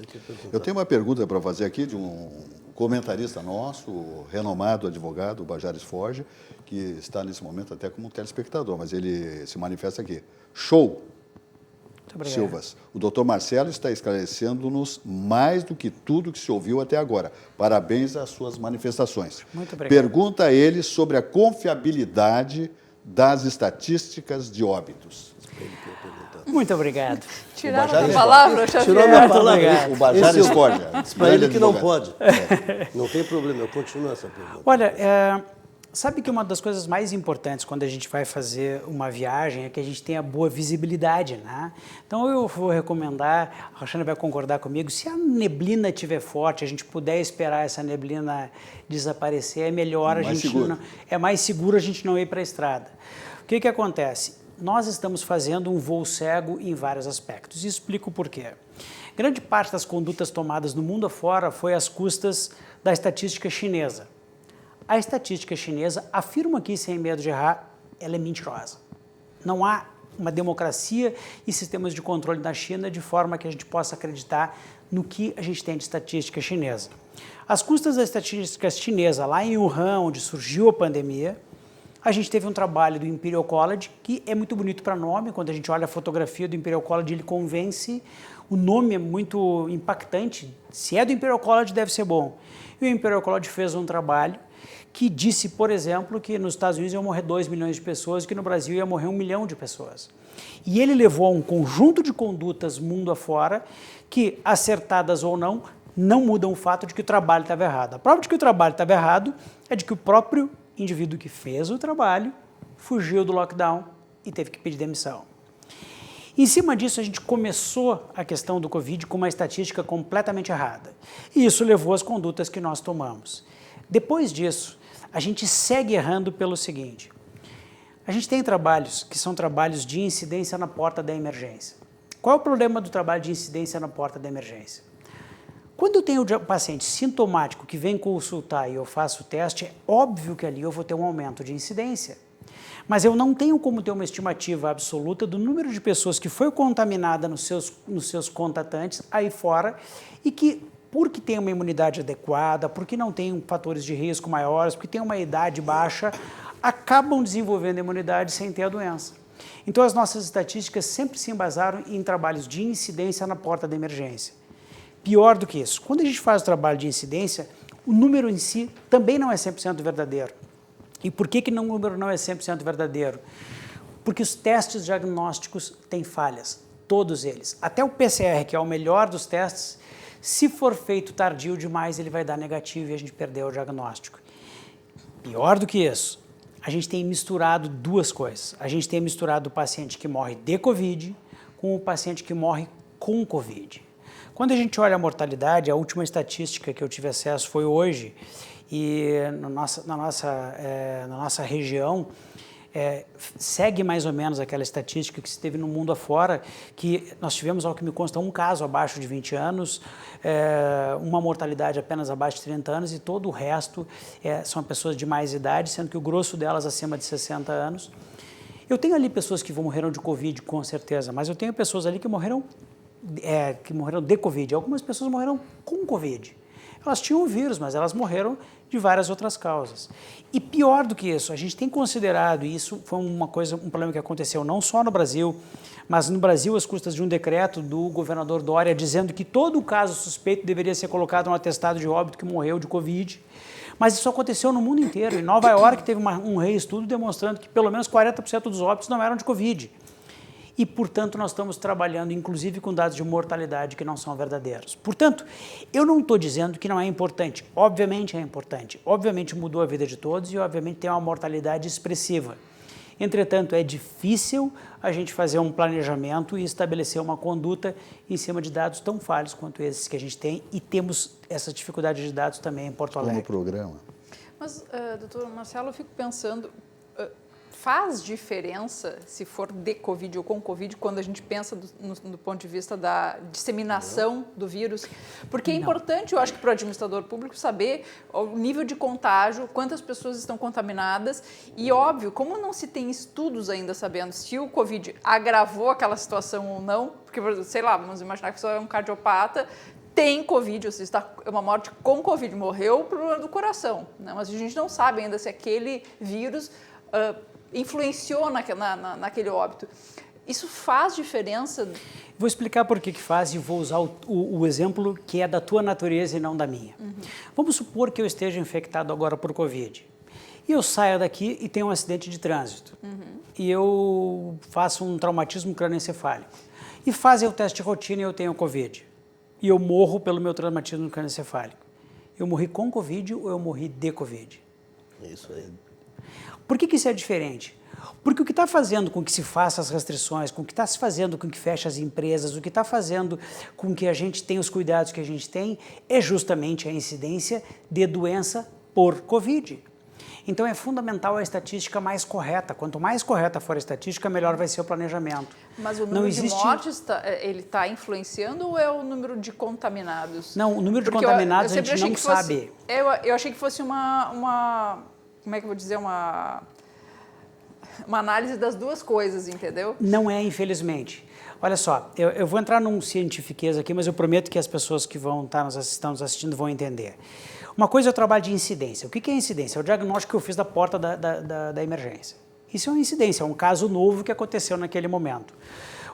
Speaker 1: Eu tenho uma pergunta para fazer aqui de um comentarista nosso, o renomado advogado, o Bajares Forge, que está nesse momento até como telespectador, mas ele se manifesta aqui. Show! Silvas, o doutor Marcelo está esclarecendo-nos mais do que tudo que se ouviu até agora. Parabéns às suas manifestações.
Speaker 4: Muito obrigado.
Speaker 1: Pergunta a ele sobre a confiabilidade das estatísticas de óbitos.
Speaker 4: Muito obrigado.
Speaker 6: Tiraram a palavra, Xavier.
Speaker 5: Tirou a minha palavra.
Speaker 1: O Bajares Forge.
Speaker 5: Diz para ele que não pode. Não tem problema, eu continuo essa pergunta.
Speaker 4: Olha, sabe que uma das coisas mais importantes quando a gente vai fazer uma viagem é que a gente tenha boa visibilidade, né? Então eu vou recomendar, a Roxane vai concordar comigo, se a neblina estiver forte, a gente puder esperar essa neblina desaparecer, é melhor é mais seguro a gente não ir para a estrada. O que acontece? Nós estamos fazendo um voo cego em vários aspectos e explico por quê. Grande parte das condutas tomadas no mundo afora foi às custas da estatística chinesa. A estatística chinesa, afirma aqui sem medo de errar, ela é mentirosa. Não há uma democracia e sistemas de controle na China de forma que a gente possa acreditar no que a gente tem de estatística chinesa. As custas da estatística chinesa, lá em Wuhan, onde surgiu a pandemia, a gente teve um trabalho do Imperial College, que é muito bonito para nome, quando a gente olha a fotografia do Imperial College, ele convence, o nome é muito impactante, se é do Imperial College deve ser bom. E o Imperial College fez um trabalho que disse, por exemplo, que nos Estados Unidos iam morrer 2 milhões de pessoas e que no Brasil ia morrer 1 milhão de pessoas. E ele levou a um conjunto de condutas mundo afora que, acertadas ou não mudam o fato de que o trabalho estava errado. A prova de que o trabalho estava errado é de que o próprio indivíduo que fez o trabalho fugiu do lockdown e teve que pedir demissão. Em cima disso, a gente começou a questão do Covid com uma estatística completamente errada. E isso levou às condutas que nós tomamos. Depois disso, a gente segue errando pelo seguinte. A gente tem trabalhos que são trabalhos de incidência na porta da emergência. Qual é o problema do trabalho de incidência na porta da emergência? Quando eu tenho um paciente sintomático que vem consultar e eu faço o teste, é óbvio que ali eu vou ter um aumento de incidência. Mas eu não tenho como ter uma estimativa absoluta do número de pessoas que foi contaminada nos seus contatantes aí fora e que, porque tem uma imunidade adequada, porque não tem fatores de risco maiores, porque tem uma idade baixa, acabam desenvolvendo a imunidade sem ter a doença. Então, as nossas estatísticas sempre se embasaram em trabalhos de incidência na porta da emergência. Pior do que isso, quando a gente faz o trabalho de incidência, o número em si também não é 100% verdadeiro. E por que o número não é 100% verdadeiro? Porque os testes diagnósticos têm falhas, todos eles. Até o PCR, que é o melhor dos testes, se for feito tardio demais, ele vai dar negativo e a gente perdeu o diagnóstico. Pior do que isso, a gente tem misturado duas coisas. A gente tem misturado o paciente que morre de Covid com o paciente que morre com Covid. Quando a gente olha a mortalidade, a última estatística que eu tive acesso foi hoje, e na nossa região, segue mais ou menos aquela estatística que se teve no mundo afora, que nós tivemos, ao que me consta, um caso abaixo de 20 anos, uma mortalidade apenas abaixo de 30 anos e todo o resto são pessoas de mais idade, sendo que o grosso delas acima de 60 anos. Eu tenho ali pessoas que morreram de Covid, com certeza, mas eu tenho pessoas ali que morreram de Covid. Algumas pessoas morreram com Covid. Elas tinham o vírus, mas elas morreram de várias outras causas. E pior do que isso, a gente tem considerado, e isso foi um problema que aconteceu não só no Brasil, mas no Brasil às custas de um decreto do governador Dória dizendo que todo caso suspeito deveria ser colocado no atestado de óbito que morreu de Covid. Mas isso aconteceu no mundo inteiro. Em Nova York teve um reestudo demonstrando que pelo menos 40% dos óbitos não eram de Covid. E, portanto, nós estamos trabalhando, inclusive, com dados de mortalidade que não são verdadeiros. Portanto, eu não estou dizendo que não é importante. Obviamente é importante. Obviamente mudou a vida de todos e, obviamente, tem uma mortalidade expressiva. Entretanto, é difícil a gente fazer um planejamento e estabelecer uma conduta em cima de dados tão falhos quanto esses que a gente tem, e temos essa dificuldade de dados também em Porto Alegre.
Speaker 1: No programa.
Speaker 6: Mas, doutor Marcelo, eu fico pensando... Faz diferença se for de Covid ou com Covid quando a gente pensa do ponto de vista da disseminação do vírus? Porque é importante, eu acho que para o administrador público saber o nível de contágio, quantas pessoas estão contaminadas e, óbvio, como não se tem estudos ainda sabendo se o Covid agravou aquela situação ou não, porque, sei lá, vamos imaginar que só é um cardiopata, tem Covid, ou seja, é uma morte com Covid, morreu por problema do coração, né? Mas a gente não sabe ainda se aquele vírus... influenciou naquele óbito. Isso faz diferença?
Speaker 4: Vou explicar por que faz e vou usar o exemplo que é da tua natureza e não da minha. Vamos supor que eu esteja infectado agora por Covid. E eu saio daqui e tenho um acidente de trânsito. E eu faço um traumatismo crânioencefálico. E fazem o teste de rotina e eu tenho Covid. E eu morro pelo meu traumatismo crânioencefálico. Eu morri com Covid ou eu morri de Covid?
Speaker 5: Isso aí.
Speaker 4: Por que isso é diferente? Porque o que está fazendo com que se faça as restrições, com o que está se fazendo com que feche as empresas, o que está fazendo com que a gente tenha os cuidados que a gente tem, é justamente a incidência de doença por Covid. Então é fundamental a estatística mais correta. Quanto mais correta for a estatística, melhor vai ser o planejamento.
Speaker 6: Mas o número de mortes, ele está influenciando ou é o número de contaminados?
Speaker 4: Não, o número de contaminados a gente não sabe.
Speaker 6: Eu achei que fosse como é que eu vou dizer, uma análise das duas coisas, entendeu?
Speaker 4: Não é, infelizmente. Olha só, eu vou entrar num cientifiqueza aqui, mas eu prometo que as pessoas que estão nos assistindo vão entender. Uma coisa é o trabalho de incidência. O que é incidência? É o diagnóstico que eu fiz da porta da emergência. Isso é uma incidência, é um caso novo que aconteceu naquele momento.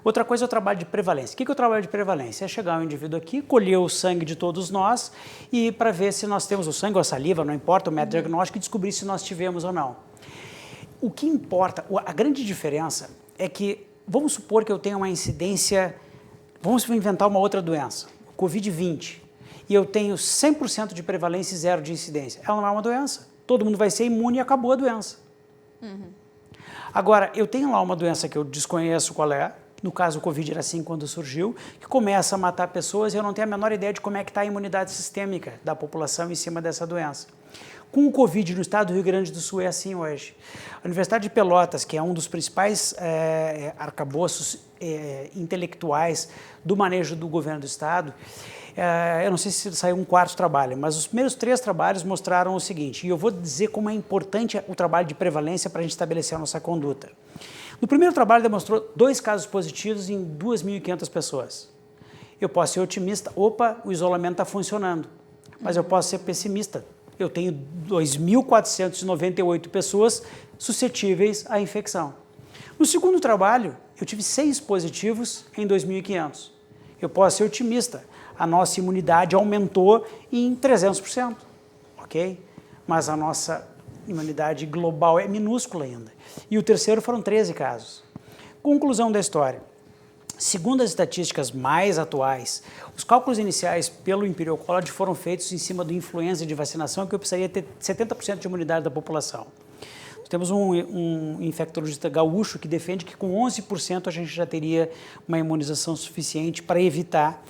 Speaker 4: Outra coisa é o trabalho de prevalência. O que é o trabalho de prevalência? É chegar um indivíduo aqui, colher o sangue de todos nós e para ver se nós temos o sangue ou a saliva, não importa, o método diagnóstico, e descobrir se nós tivemos ou não. O que importa, a grande diferença é que, vamos supor que eu tenha uma incidência, vamos inventar uma outra doença, Covid-20, e eu tenho 100% de prevalência e 0 de incidência. Ela não é uma doença. Todo mundo vai ser imune e acabou a doença. Agora, eu tenho lá uma doença que eu desconheço qual é, no caso o Covid era assim quando surgiu, que começa a matar pessoas e eu não tenho a menor ideia de como é que está a imunidade sistêmica da população em cima dessa doença. Com o Covid no estado do Rio Grande do Sul é assim hoje. A Universidade de Pelotas, que é um dos principais arcabouços intelectuais do manejo do governo do estado, eu não sei se saiu um quarto trabalho, mas os primeiros 3 trabalhos mostraram o seguinte, e eu vou dizer como é importante o trabalho de prevalência para a gente estabelecer a nossa conduta. No primeiro trabalho demonstrou 2 casos positivos em 2.500 pessoas. Eu posso ser otimista, opa, o isolamento está funcionando, mas eu posso ser pessimista. Eu tenho 2.498 pessoas suscetíveis à infecção. No segundo trabalho, eu tive 6 positivos em 2.500. Eu posso ser otimista, a nossa imunidade aumentou em 300%, ok? Mas a nossa imunidade global é minúscula ainda. E o terceiro foram 13 casos. Conclusão da história. Segundo as estatísticas mais atuais, os cálculos iniciais pelo Imperial College foram feitos em cima do influenza de vacinação, que eu precisaria ter 70% de imunidade da população. Temos um infectologista gaúcho que defende que com 11% a gente já teria uma imunização suficiente para evitar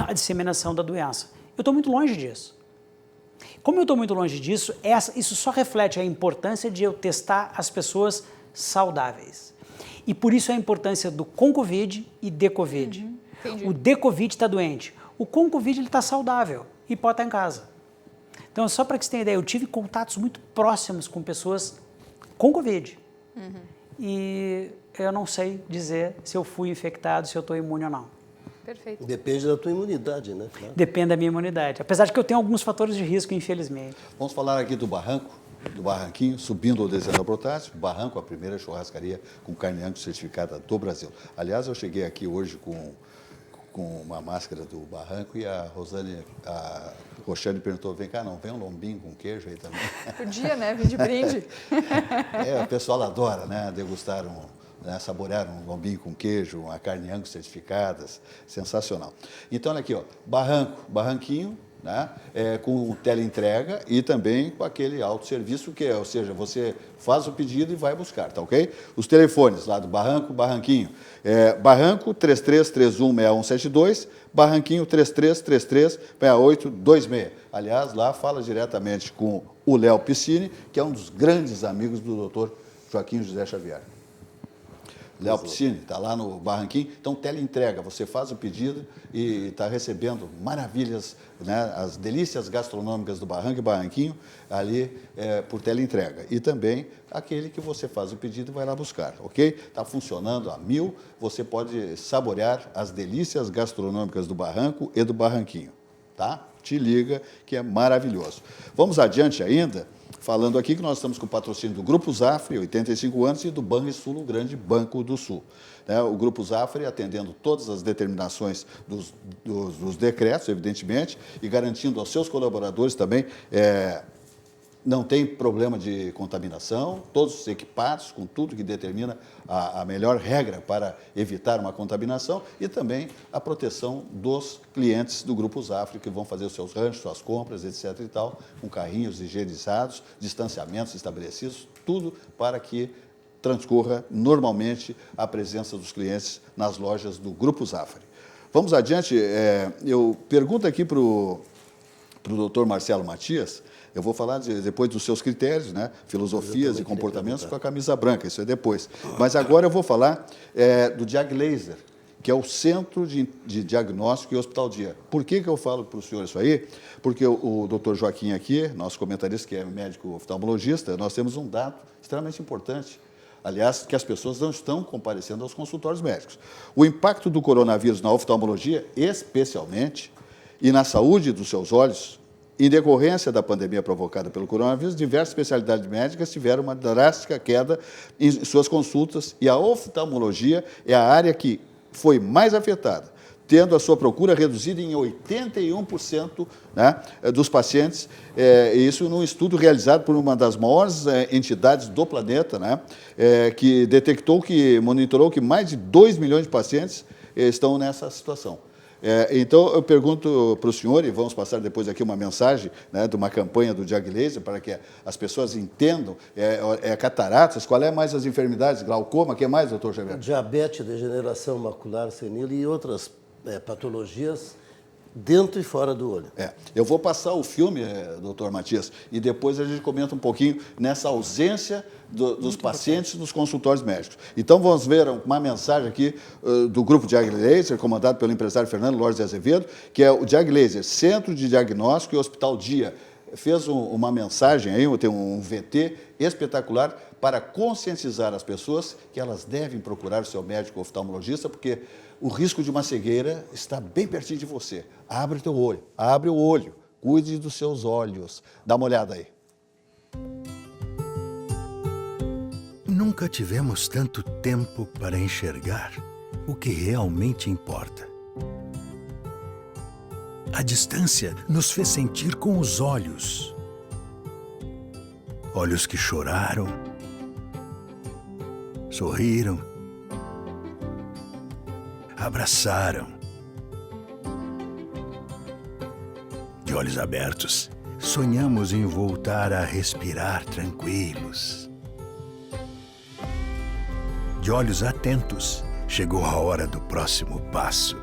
Speaker 4: a disseminação da doença. Eu estou muito longe disso. Como eu estou muito longe disso, isso só reflete a importância de eu testar as pessoas saudáveis. E por isso a importância do com Covid e de Covid. O de Covid está doente. O com Covid ele está saudável e pode estar em casa. Então, só para que você tenha ideia, eu tive contatos muito próximos com pessoas com Covid. E eu não sei dizer se eu fui infectado, se eu estou imune ou não.
Speaker 6: Perfeito.
Speaker 5: Depende da tua imunidade, né?
Speaker 4: Depende da minha imunidade. Apesar de que eu tenho alguns fatores de risco, infelizmente.
Speaker 1: Vamos falar aqui do Barranco, do Barranquinho, subindo ou descendo a Protásio. Barranco, a primeira churrascaria com carne Angus certificada do Brasil. Aliás, eu cheguei aqui hoje com uma máscara do Barranco e a Roxane perguntou, vem cá, não, vem um lombinho com queijo aí também?
Speaker 6: Podia, né? Vim de brinde.
Speaker 1: O pessoal adora, né? Degustar saborear um lombinho com queijo, uma carne Angus certificadas, sensacional. Então, olha aqui, ó, Barranquinho, né? Com teleentrega e também com aquele autosserviço, ou seja, você faz o pedido e vai buscar, tá ok? Os telefones lá do Barranquinho, Barranco 33316172, Barranquinho 33336826. Aliás, lá fala diretamente com o Léo Piscine, que é um dos grandes amigos do Dr. Joaquim José Xavier. Léo Piscine, está lá no Barranquinho. Então, teleentrega, você faz o pedido e está recebendo maravilhas, né, as delícias gastronômicas do Barranco e Barranquinho ali por teleentrega. E também aquele que você faz o pedido e vai lá buscar, ok? Está funcionando a 1000, você pode saborear as delícias gastronômicas do Barranco e do Barranquinho, tá? Te liga, que é maravilhoso. Vamos adiante ainda. Falando aqui que nós estamos com o patrocínio do Grupo Zafre, 85 anos, e do Banrisul, o grande Banco do Sul. O Grupo Zafre atendendo todas as determinações dos decretos, evidentemente, e garantindo aos seus colaboradores também não tem problema de contaminação, todos equipados com tudo que determina a melhor regra para evitar uma contaminação e também a proteção dos clientes do Grupo Zafre, que vão fazer os seus ranchos, suas compras, etc. e tal, com carrinhos higienizados, distanciamentos estabelecidos, tudo para que transcorra normalmente a presença dos clientes nas lojas do Grupo Zafre. Vamos adiante, eu pergunto aqui para o Dr. Marcelo Matias. Eu vou falar depois dos seus critérios, né? Filosofias e comportamentos com a camisa branca, isso é depois. Mas agora eu vou falar do Diag Laser, que é o Centro de Diagnóstico e Hospital Dia. Por que eu falo para o senhor isso aí? Porque o Dr. Joaquim aqui, nosso comentarista, que é médico oftalmologista, nós temos um dado extremamente importante. Aliás, que as pessoas não estão comparecendo aos consultórios médicos. O impacto do coronavírus na oftalmologia, especialmente, e na saúde dos seus olhos, em decorrência da pandemia provocada pelo coronavírus, diversas especialidades médicas tiveram uma drástica queda em suas consultas e a oftalmologia é a área que foi mais afetada, tendo a sua procura reduzida em 81%, né, dos pacientes, isso num estudo realizado por uma das maiores entidades do planeta, né, que monitorou que mais de 2 milhões de pacientes estão nessa situação. Então, eu pergunto para o senhor, e vamos passar depois aqui uma mensagem, né, de uma campanha do Diag Laser, para que as pessoas entendam, cataratas, qual é mais as enfermidades, glaucoma, o que mais, doutor Xavier?
Speaker 5: Diabetes, degeneração macular senil e outras patologias dentro e fora do olho.
Speaker 1: Eu vou passar o filme, doutor Matias, e depois a gente comenta um pouquinho nessa ausência dos pacientes nos consultórios médicos. Então, vamos ver uma mensagem aqui do grupo Diag Laser, comandado pelo empresário Fernando Lourdes de Azevedo, que é o Diag Laser, Centro de Diagnóstico e Hospital Dia. Fez uma mensagem aí, tem um VT espetacular para conscientizar as pessoas que elas devem procurar o seu médico oftalmologista, porque o risco de uma cegueira está bem pertinho de você. Abre o teu olho, abre o olho, cuide dos seus olhos. Dá uma olhada aí.
Speaker 7: Nunca tivemos tanto tempo para enxergar o que realmente importa. A distância nos fez sentir com os olhos. Olhos que choraram, sorriram, abraçaram. De olhos abertos, sonhamos em voltar a respirar tranquilos. De olhos atentos, chegou a hora do próximo passo.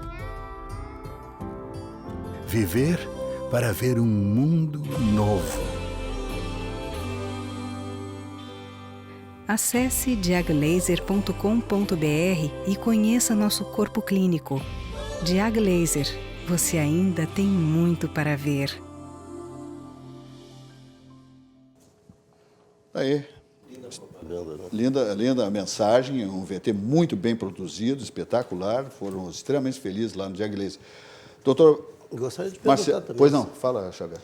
Speaker 7: Viver para ver um mundo novo.
Speaker 8: Acesse diaglaser.com.br e conheça nosso corpo clínico. Diaglaser, você ainda tem muito para ver.
Speaker 1: Aí. Linda a mensagem, um VT muito bem produzido, espetacular. Foram extremamente felizes lá no Diaglaser. Doutor...
Speaker 5: Gostaria de perguntar também.
Speaker 1: Pois não, fala, Xavier.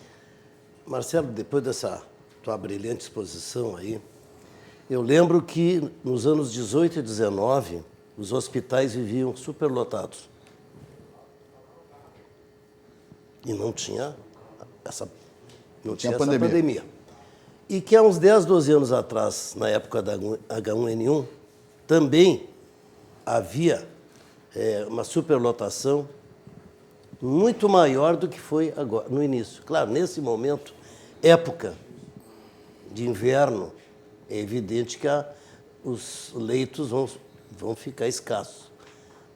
Speaker 5: Marcelo, depois dessa tua brilhante exposição aí, eu lembro que nos anos 18 e 19, os hospitais viviam superlotados. E não tinha essa pandemia. E que há uns 10, 12 anos atrás, na época da H1N1, também havia uma superlotação muito maior do que foi agora, no início. Claro, nesse momento, época de inverno, é evidente que os leitos vão ficar escassos.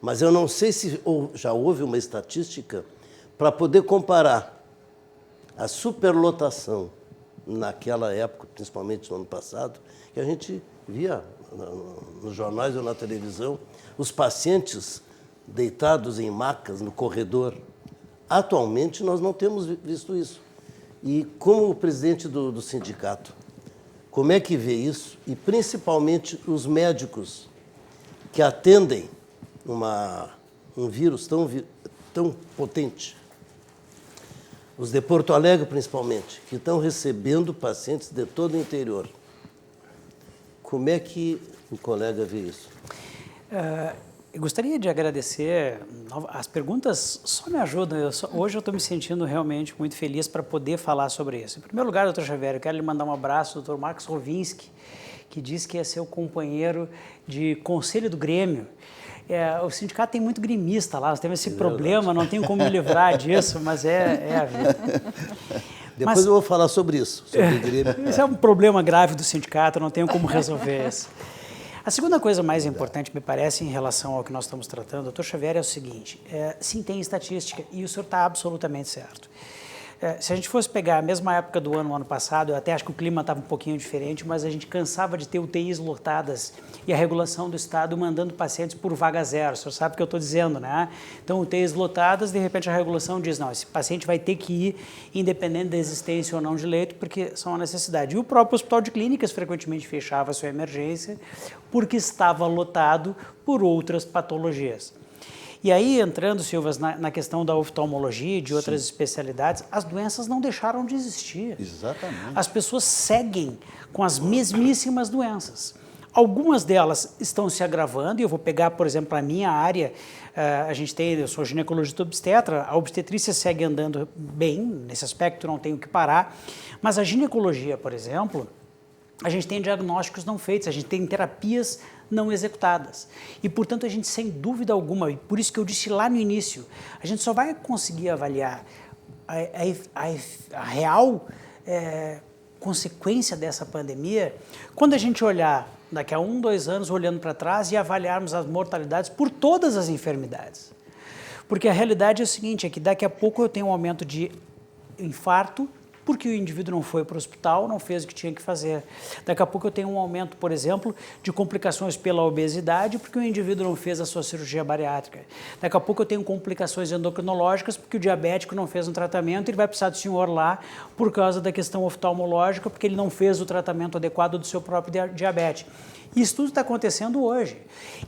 Speaker 5: Mas eu não sei se já houve uma estatística para poder comparar a superlotação naquela época, principalmente no ano passado, que a gente via nos jornais ou na televisão, os pacientes deitados em macas no corredor. Atualmente, nós não temos visto isso. E como presidente do sindicato, como é que vê isso? E principalmente os médicos que atendem um vírus tão potente, os de Porto Alegre principalmente, que estão recebendo pacientes de todo o interior. Como é que o colega vê isso?
Speaker 4: Eu gostaria de agradecer. As perguntas só me ajudam. Hoje eu estou me sentindo realmente muito feliz para poder falar sobre isso. Em primeiro lugar, doutor Xavier, eu quero lhe mandar um abraço ao doutor Marcos Rovinski, que disse que ia ser o companheiro de conselho do Grêmio. O sindicato tem muito gremista lá, nós temos esse problema, não tenho como me livrar disso, mas é a vida.
Speaker 5: Depois eu vou falar sobre isso, sobre o Grêmio.
Speaker 4: Isso é um problema grave do sindicato, não tenho como resolver isso. A segunda coisa mais importante, me parece, em relação ao que nós estamos tratando, doutor Xavier, é o seguinte: sim, tem estatística, e o senhor está absolutamente certo. Se a gente fosse pegar a mesma época do ano passado, eu até acho que o clima estava um pouquinho diferente, mas a gente cansava de ter UTIs lotadas e a regulação do Estado mandando pacientes por vaga zero. O senhor sabe o que eu estou dizendo, né? Então, UTIs lotadas, de repente a regulação diz, não, esse paciente vai ter que ir, independente da existência ou não de leito, porque são uma necessidade. E o próprio Hospital de Clínicas frequentemente fechava a sua emergência porque estava lotado por outras patologias. E aí, entrando, Silvas, na questão da oftalmologia e de outras especialidades, as doenças não deixaram de existir.
Speaker 1: Exatamente.
Speaker 4: As pessoas seguem com as mesmíssimas doenças. Algumas delas estão se agravando, e eu vou pegar, por exemplo, a minha área, eu sou ginecologista obstetra, a obstetrícia segue andando bem, nesse aspecto não tenho que parar, mas a ginecologia, por exemplo, a gente tem diagnósticos não feitos, a gente tem terapias não executadas. E, portanto, a gente, sem dúvida alguma, e por isso que eu disse lá no início, a gente só vai conseguir avaliar a real consequência dessa pandemia quando a gente olhar daqui a 1, 2 anos, olhando para trás e avaliarmos as mortalidades por todas as enfermidades. Porque a realidade é o seguinte, é que daqui a pouco eu tenho um aumento de infarto, porque o indivíduo não foi para o hospital, não fez o que tinha que fazer. Daqui a pouco eu tenho um aumento, por exemplo, de complicações pela obesidade, porque o indivíduo não fez a sua cirurgia bariátrica. Daqui a pouco eu tenho complicações endocrinológicas, porque o diabético não fez um tratamento, ele vai precisar do senhor lá por causa da questão oftalmológica, porque ele não fez o tratamento adequado do seu próprio diabetes. E isso tudo está acontecendo hoje.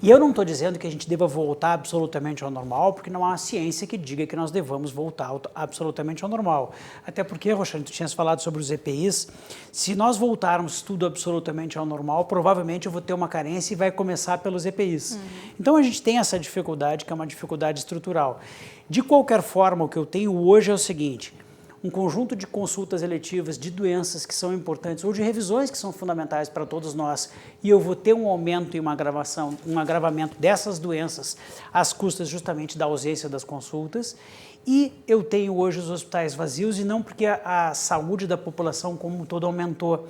Speaker 4: E eu não estou dizendo que a gente deva voltar absolutamente ao normal, porque não há ciência que diga que nós devamos voltar absolutamente ao normal. Até porque, Roxane, tu tinhas falado sobre os EPIs. Se nós voltarmos tudo absolutamente ao normal, provavelmente eu vou ter uma carência e vai começar pelos EPIs. Então a gente tem essa dificuldade, que é uma dificuldade estrutural. De qualquer forma, o que eu tenho hoje é o seguinte: um conjunto de consultas eletivas de doenças que são importantes ou de revisões que são fundamentais para todos nós, e eu vou ter um aumento e um agravamento dessas doenças às custas justamente da ausência das consultas. E eu tenho hoje os hospitais vazios, e não porque a saúde da população como um todo aumentou,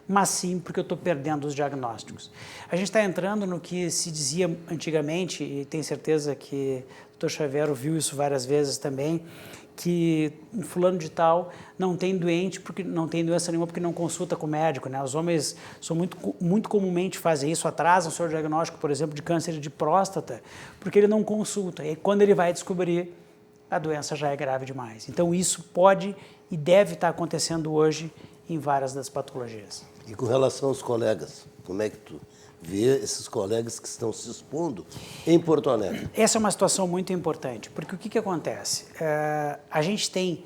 Speaker 4: mas sim porque eu estou perdendo os diagnósticos. A gente está entrando no que se dizia antigamente, e tenho certeza que o Dr. Xavier ouviu isso várias vezes também, que um fulano de tal não tem doente porque não tem doença nenhuma porque não consulta com o médico, né? Os homens muito comumente fazem isso, atrasam o seu diagnóstico, por exemplo, de câncer de próstata, porque ele não consulta. E quando ele vai descobrir, a doença já é grave demais. Então isso pode e deve estar acontecendo hoje em várias das patologias.
Speaker 5: E com relação aos colegas, como é que tu vê esses colegas que estão se expondo em Porto Alegre?
Speaker 4: Essa é uma situação muito importante, porque o que acontece? A gente tem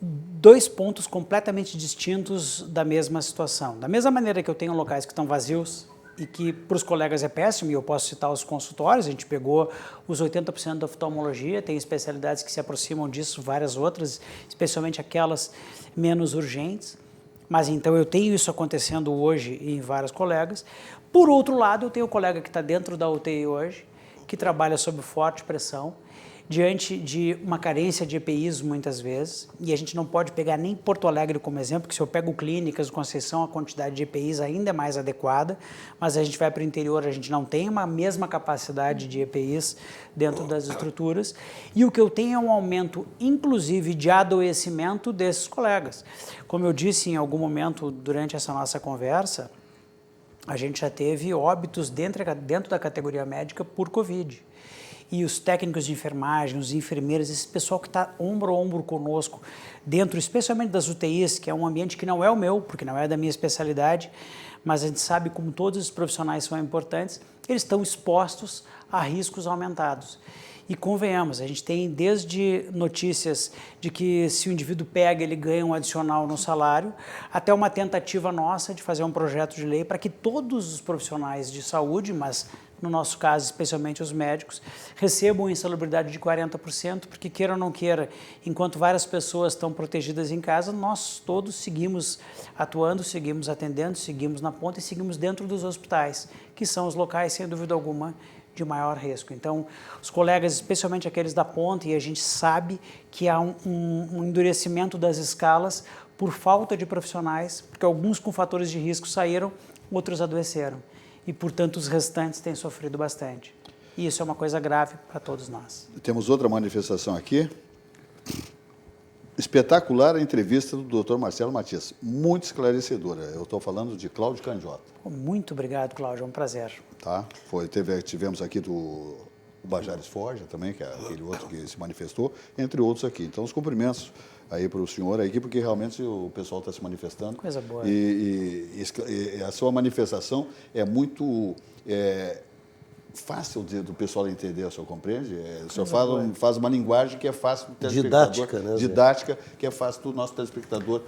Speaker 4: dois pontos completamente distintos da mesma situação. Da mesma maneira que eu tenho locais que estão vazios e que para os colegas é péssimo, e eu posso citar os consultórios, a gente pegou os 80% da oftalmologia, tem especialidades que se aproximam disso, várias outras, especialmente aquelas menos urgentes. Mas então eu tenho isso acontecendo hoje em vários colegas. Por outro lado, eu tenho um colega que está dentro da UTI hoje, que trabalha sob forte pressão, diante de uma carência de EPIs muitas vezes, e a gente não pode pegar nem Porto Alegre como exemplo, porque se eu pego Clínicas, Conceição, a quantidade de EPIs ainda é mais adequada, mas a gente vai para o interior, a gente não tem uma mesma capacidade de EPIs dentro das estruturas, e o que eu tenho é um aumento, inclusive, de adoecimento desses colegas. Como eu disse em algum momento durante essa nossa conversa, a gente já teve óbitos dentro da categoria médica por Covid. E os técnicos de enfermagem, os enfermeiros, esse pessoal que está ombro a ombro conosco, dentro especialmente das UTIs, que é um ambiente que não é o meu, porque não é da minha especialidade, mas a gente sabe como todos os profissionais são importantes, eles estão expostos a riscos aumentados. E convenhamos, a gente tem desde notícias de que se o indivíduo pega, ele ganha um adicional no salário, até uma tentativa nossa de fazer um projeto de lei para que todos os profissionais de saúde, mas no nosso caso, especialmente os médicos, recebam insalubridade de 40%, porque queira ou não queira, enquanto várias pessoas estão protegidas em casa, nós todos seguimos atuando, seguimos atendendo, seguimos na ponta e seguimos dentro dos hospitais, que são os locais, sem dúvida alguma, de maior risco. Então, os colegas, especialmente aqueles da ponta, e a gente sabe que há um endurecimento das escalas por falta de profissionais, porque alguns com fatores de risco saíram, outros adoeceram. E, portanto, os restantes têm sofrido bastante. E isso é uma coisa grave para todos nós.
Speaker 1: Temos outra manifestação aqui. Espetacular a entrevista do Dr. Marcelo Matias, muito esclarecedora. Eu estou falando de Cláudio Candiota.
Speaker 4: Muito obrigado, Cláudio, é um prazer.
Speaker 1: Tá? Tivemos aqui do Bajares Forja também, que é aquele outro que se manifestou, entre outros aqui. Então, os cumprimentos aí para o senhor aqui, porque realmente o pessoal está se manifestando.
Speaker 4: Coisa boa.
Speaker 1: E a sua manifestação é muito fácil do pessoal entender, o senhor compreende? O senhor faz uma linguagem que é fácil do telespectador.
Speaker 5: Didática, né?
Speaker 1: Didática, que é fácil do nosso telespectador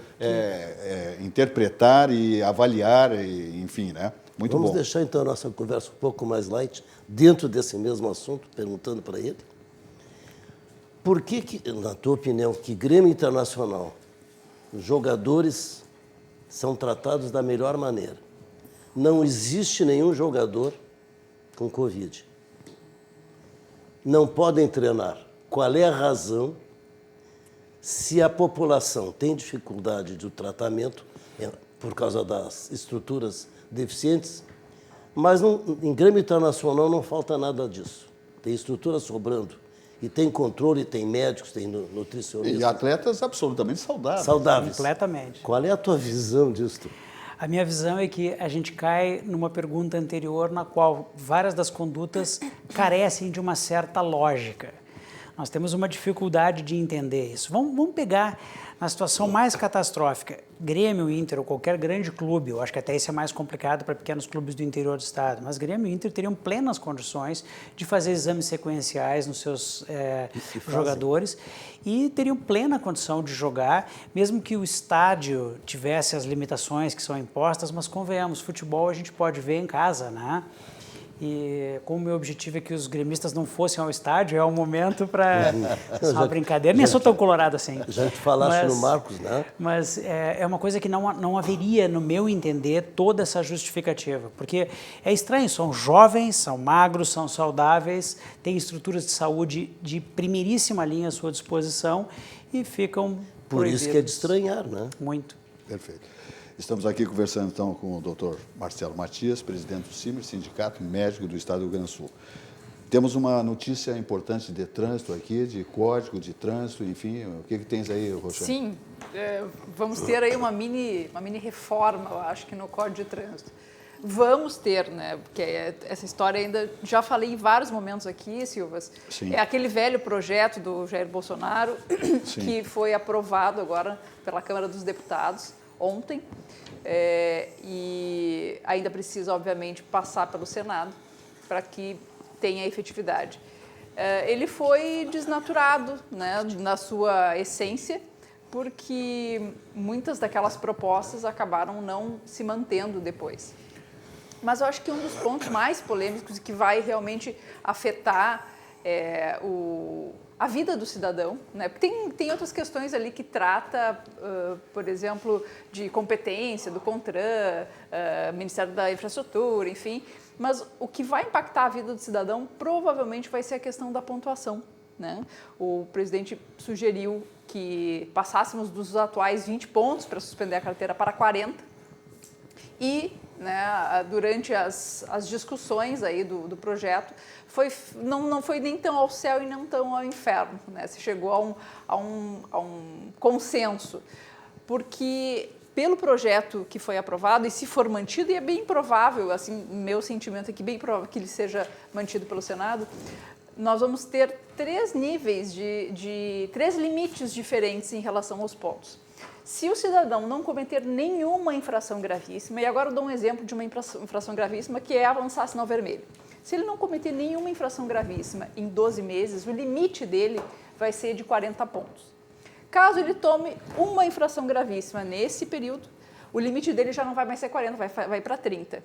Speaker 1: interpretar e avaliar, enfim, né? Muito bom.
Speaker 5: Vamos deixar, então, a nossa conversa um pouco mais light, dentro desse mesmo assunto, perguntando para ele. Por que, na tua opinião, que Grêmio Internacional, os jogadores são tratados da melhor maneira? Não existe nenhum jogador com Covid. Não podem treinar. Qual é a razão? Se a população tem dificuldade do tratamento, por causa das estruturas deficientes, mas em Grêmio Internacional não falta nada disso. Tem estrutura sobrando. E tem controle, tem médicos, tem nutricionistas.
Speaker 1: E atletas absolutamente saudáveis.
Speaker 5: Saudáveis.
Speaker 4: Completamente.
Speaker 5: Qual é a tua visão disso?
Speaker 4: A minha visão é que a gente cai numa pergunta anterior na qual várias das condutas carecem de uma certa lógica. Nós temos uma dificuldade de entender isso. Vamos pegar na situação mais catastrófica, Grêmio, Inter ou qualquer grande clube, eu acho que até isso é mais complicado para pequenos clubes do interior do estado, mas Grêmio e Inter teriam plenas condições de fazer exames sequenciais nos seus jogadores e teriam plena condição de jogar, mesmo que o estádio tivesse as limitações que são impostas, mas convenhamos, futebol a gente pode ver em casa, né? E como o meu objetivo é que os gremistas não fossem ao estádio, é o momento para... Só uma brincadeira, nem sou tão colorado assim.
Speaker 5: Já te falaste no Marcos, né?
Speaker 4: Mas é uma coisa que não haveria, no meu entender, toda essa justificativa. Porque é estranho, são jovens, são magros, são saudáveis, têm estruturas de saúde de primeiríssima linha à sua disposição e ficam
Speaker 5: Por isso que é de estranhar, né?
Speaker 4: Muito.
Speaker 1: Perfeito. Estamos aqui conversando, então, com o Dr. Marcelo Matias, presidente do CIMER, Sindicato Médico do Estado do Rio Grande do Sul. Temos uma notícia importante de trânsito aqui, de código de trânsito, enfim. O que tens aí, Roxane?
Speaker 6: Sim, vamos ter aí uma mini reforma, eu acho que no Código de Trânsito. Vamos ter, né? Porque essa história ainda já falei em vários momentos aqui, Silvas.
Speaker 1: Sim.
Speaker 6: É aquele velho projeto do Jair Bolsonaro
Speaker 1: Sim.
Speaker 6: que foi aprovado agora pela Câmara dos Deputados ontem e ainda precisa, obviamente, passar pelo Senado para que tenha efetividade. Ele foi desnaturado, né, na sua essência, porque muitas daquelas propostas acabaram não se mantendo depois. Mas eu acho que um dos pontos mais polêmicos e que vai realmente afetar a vida do cidadão, né? Tem outras questões ali que trata, por exemplo, de competência do CONTRAN, Ministério da Infraestrutura, enfim, mas o que vai impactar a vida do cidadão provavelmente vai ser a questão da pontuação, né? O presidente sugeriu que passássemos dos atuais 20 pontos para suspender a carteira para 40 e, né, durante as discussões aí do projeto, não foi nem tão ao céu e não tão ao inferno, né? Se chegou a um consenso, porque pelo projeto que foi aprovado, e se for mantido, e é bem provável, assim, meu sentimento é que bem provável que ele seja mantido pelo Senado, nós vamos ter 3 níveis de 3 limites diferentes em relação aos pontos. Se o cidadão não cometer nenhuma infração gravíssima, e agora eu dou um exemplo de uma infração gravíssima que é avançar sinal vermelho. Se ele não cometer nenhuma infração gravíssima em 12 meses, o limite dele vai ser de 40 pontos. Caso ele tome uma infração gravíssima nesse período, o limite dele já não vai mais ser 40, vai para 30.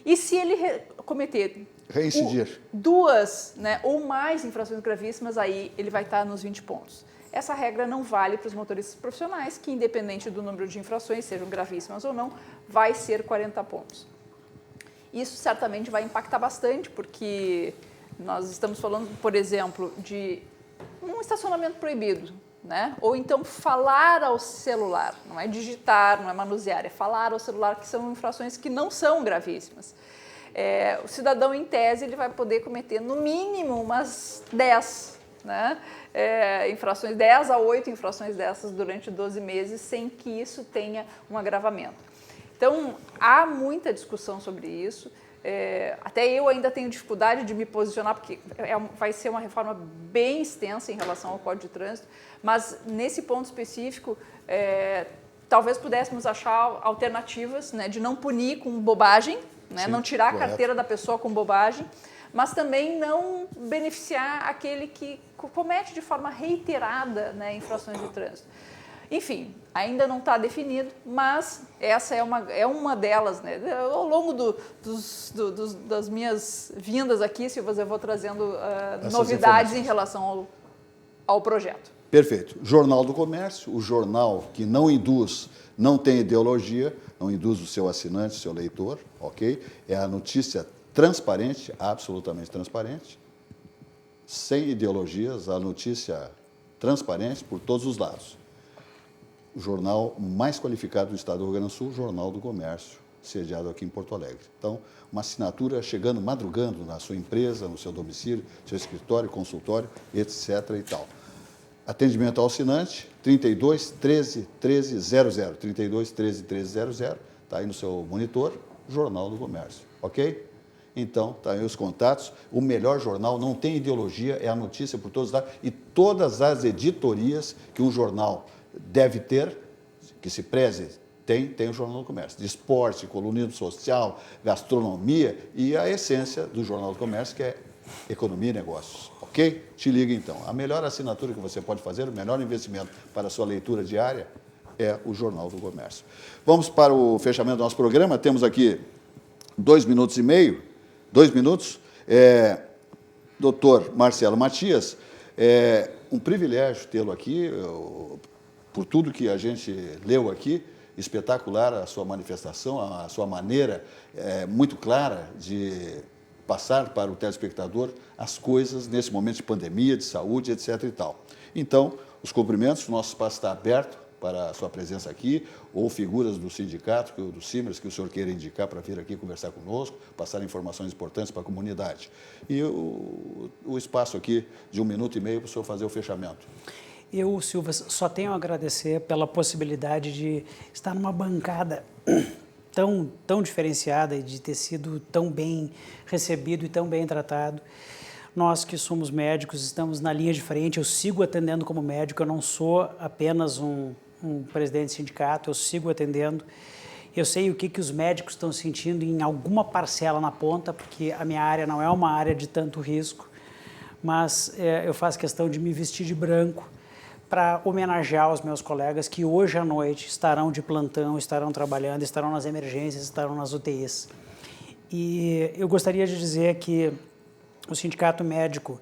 Speaker 6: E se ele cometer
Speaker 1: reincidir
Speaker 6: 2, né, ou mais infrações gravíssimas, aí ele vai estar nos 20 pontos. Essa regra não vale para os motoristas profissionais, que independente do número de infrações, sejam gravíssimas ou não, vai ser 40 pontos. Isso certamente vai impactar bastante, porque nós estamos falando, por exemplo, de um estacionamento proibido, né? Ou então falar ao celular, não é digitar, não é manusear, é falar ao celular, que são infrações que não são gravíssimas. O cidadão, em tese, ele vai poder cometer no mínimo umas 10, né? 10 a 8 infrações dessas durante 12 meses, sem que isso tenha um agravamento. Então, há muita discussão sobre isso. Até eu ainda tenho dificuldade de me posicionar, porque vai ser uma reforma bem extensa em relação ao Código de Trânsito, mas nesse ponto específico, talvez pudéssemos achar alternativas, né, de não punir com bobagem, né,
Speaker 1: Sim,
Speaker 6: não tirar
Speaker 1: correto.
Speaker 6: a carteira da pessoa com bobagem, mas também não beneficiar aquele que comete de forma reiterada, né, infrações de trânsito. Enfim, ainda não está definido, mas essa é uma delas, né? Ao longo das minhas vindas aqui, Silvas, eu vou trazendo novidades em relação ao projeto.
Speaker 1: Perfeito. Jornal do Comércio, o jornal que não induz, não tem ideologia, não induz o seu assinante, o seu leitor, ok? É a notícia transparente, absolutamente transparente, sem ideologias, a notícia transparente por todos os lados. O jornal mais qualificado do estado do Rio Grande do Sul, Jornal do Comércio, sediado aqui em Porto Alegre. Então, uma assinatura chegando, madrugando na sua empresa, no seu domicílio, seu escritório, consultório, etc. e tal. Atendimento ao assinante, 32 13 13 00, 32 13 13 00, está aí no seu monitor, Jornal do Comércio, ok? Então, tá aí os contatos. O melhor jornal, não tem ideologia, é a notícia por todos os lados. E todas as editorias que um jornal deve ter, que se preze, tem o Jornal do Comércio. De esporte, colunismo social, gastronomia e a essência do Jornal do Comércio, que é economia e negócios. Ok? Te liga então. A melhor assinatura que você pode fazer, o melhor investimento para a sua leitura diária é o Jornal do Comércio. Vamos para o fechamento do nosso programa. Temos aqui 2 minutos e meio. 2 minutos. Doutor Marcelo Matias, é um privilégio tê-lo aqui, por tudo que a gente leu aqui, espetacular a sua manifestação, a sua maneira muito clara de passar para o telespectador as coisas nesse momento de pandemia, de saúde, etc. e tal. Então, os cumprimentos, o nosso espaço está aberto para a sua presença aqui, ou figuras do sindicato, do Simers, que o senhor queira indicar para vir aqui conversar conosco, passar informações importantes para a comunidade. E o espaço aqui de 1 minuto e meio para o senhor fazer o fechamento.
Speaker 4: Eu, Silva, só tenho a agradecer pela possibilidade de estar numa bancada tão diferenciada e de ter sido tão bem recebido e tão bem tratado. Nós que somos médicos estamos na linha de frente, eu sigo atendendo como médico, eu não sou apenas um presidente de sindicato, eu sigo atendendo. Eu sei o que os médicos estão sentindo em alguma parcela na ponta, porque a minha área não é uma área de tanto risco, mas eu faço questão de me vestir de branco para homenagear os meus colegas que hoje à noite estarão de plantão, estarão trabalhando, estarão nas emergências, estarão nas UTIs. E eu gostaria de dizer que o sindicato médico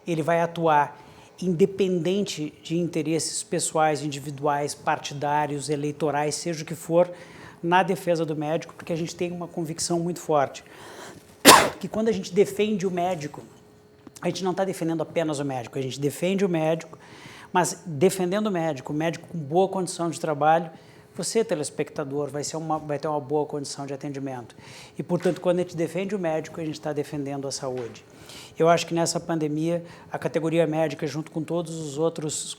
Speaker 4: ele vai atuar independente de interesses pessoais, individuais, partidários, eleitorais, seja o que for, na defesa do médico, porque a gente tem uma convicção muito forte, que quando a gente defende o médico, a gente não está defendendo apenas o médico, a gente defende o médico, mas defendendo o médico com boa condição de trabalho, você, telespectador, vai ter uma boa condição de atendimento. E, portanto, quando a gente defende o médico, a gente está defendendo a saúde. Eu acho que nessa pandemia, a categoria médica, junto com todos os outros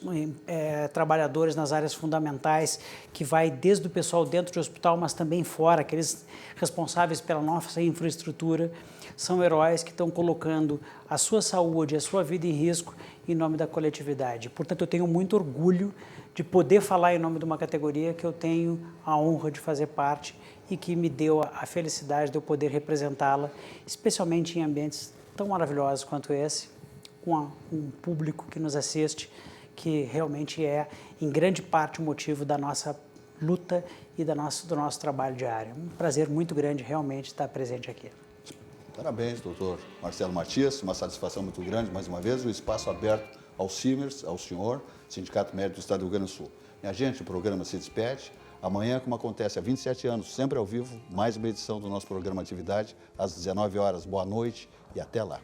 Speaker 4: trabalhadores nas áreas fundamentais, que vai desde o pessoal dentro do hospital, mas também fora, aqueles responsáveis pela nossa infraestrutura, são heróis que estão colocando a sua saúde, a sua vida em risco em nome da coletividade. Portanto, eu tenho muito orgulho de poder falar em nome de uma categoria que eu tenho a honra de fazer parte e que me deu a felicidade de eu poder representá-la, especialmente em ambientes tão maravilhosos quanto esse, com um público que nos assiste, que realmente é, em grande parte, o motivo da nossa luta e do nosso trabalho diário. Um prazer muito grande realmente estar presente aqui.
Speaker 1: Parabéns, doutor Marcelo Matias, uma satisfação muito grande, mais uma vez, o espaço aberto aos Simers, ao senhor, Sindicato Médico do Estado do Rio Grande do Sul. Minha gente, o programa se despede. Amanhã, como acontece há 27 anos, sempre ao vivo, mais uma edição do nosso programa Atividade, às 19 horas. Boa noite e até lá.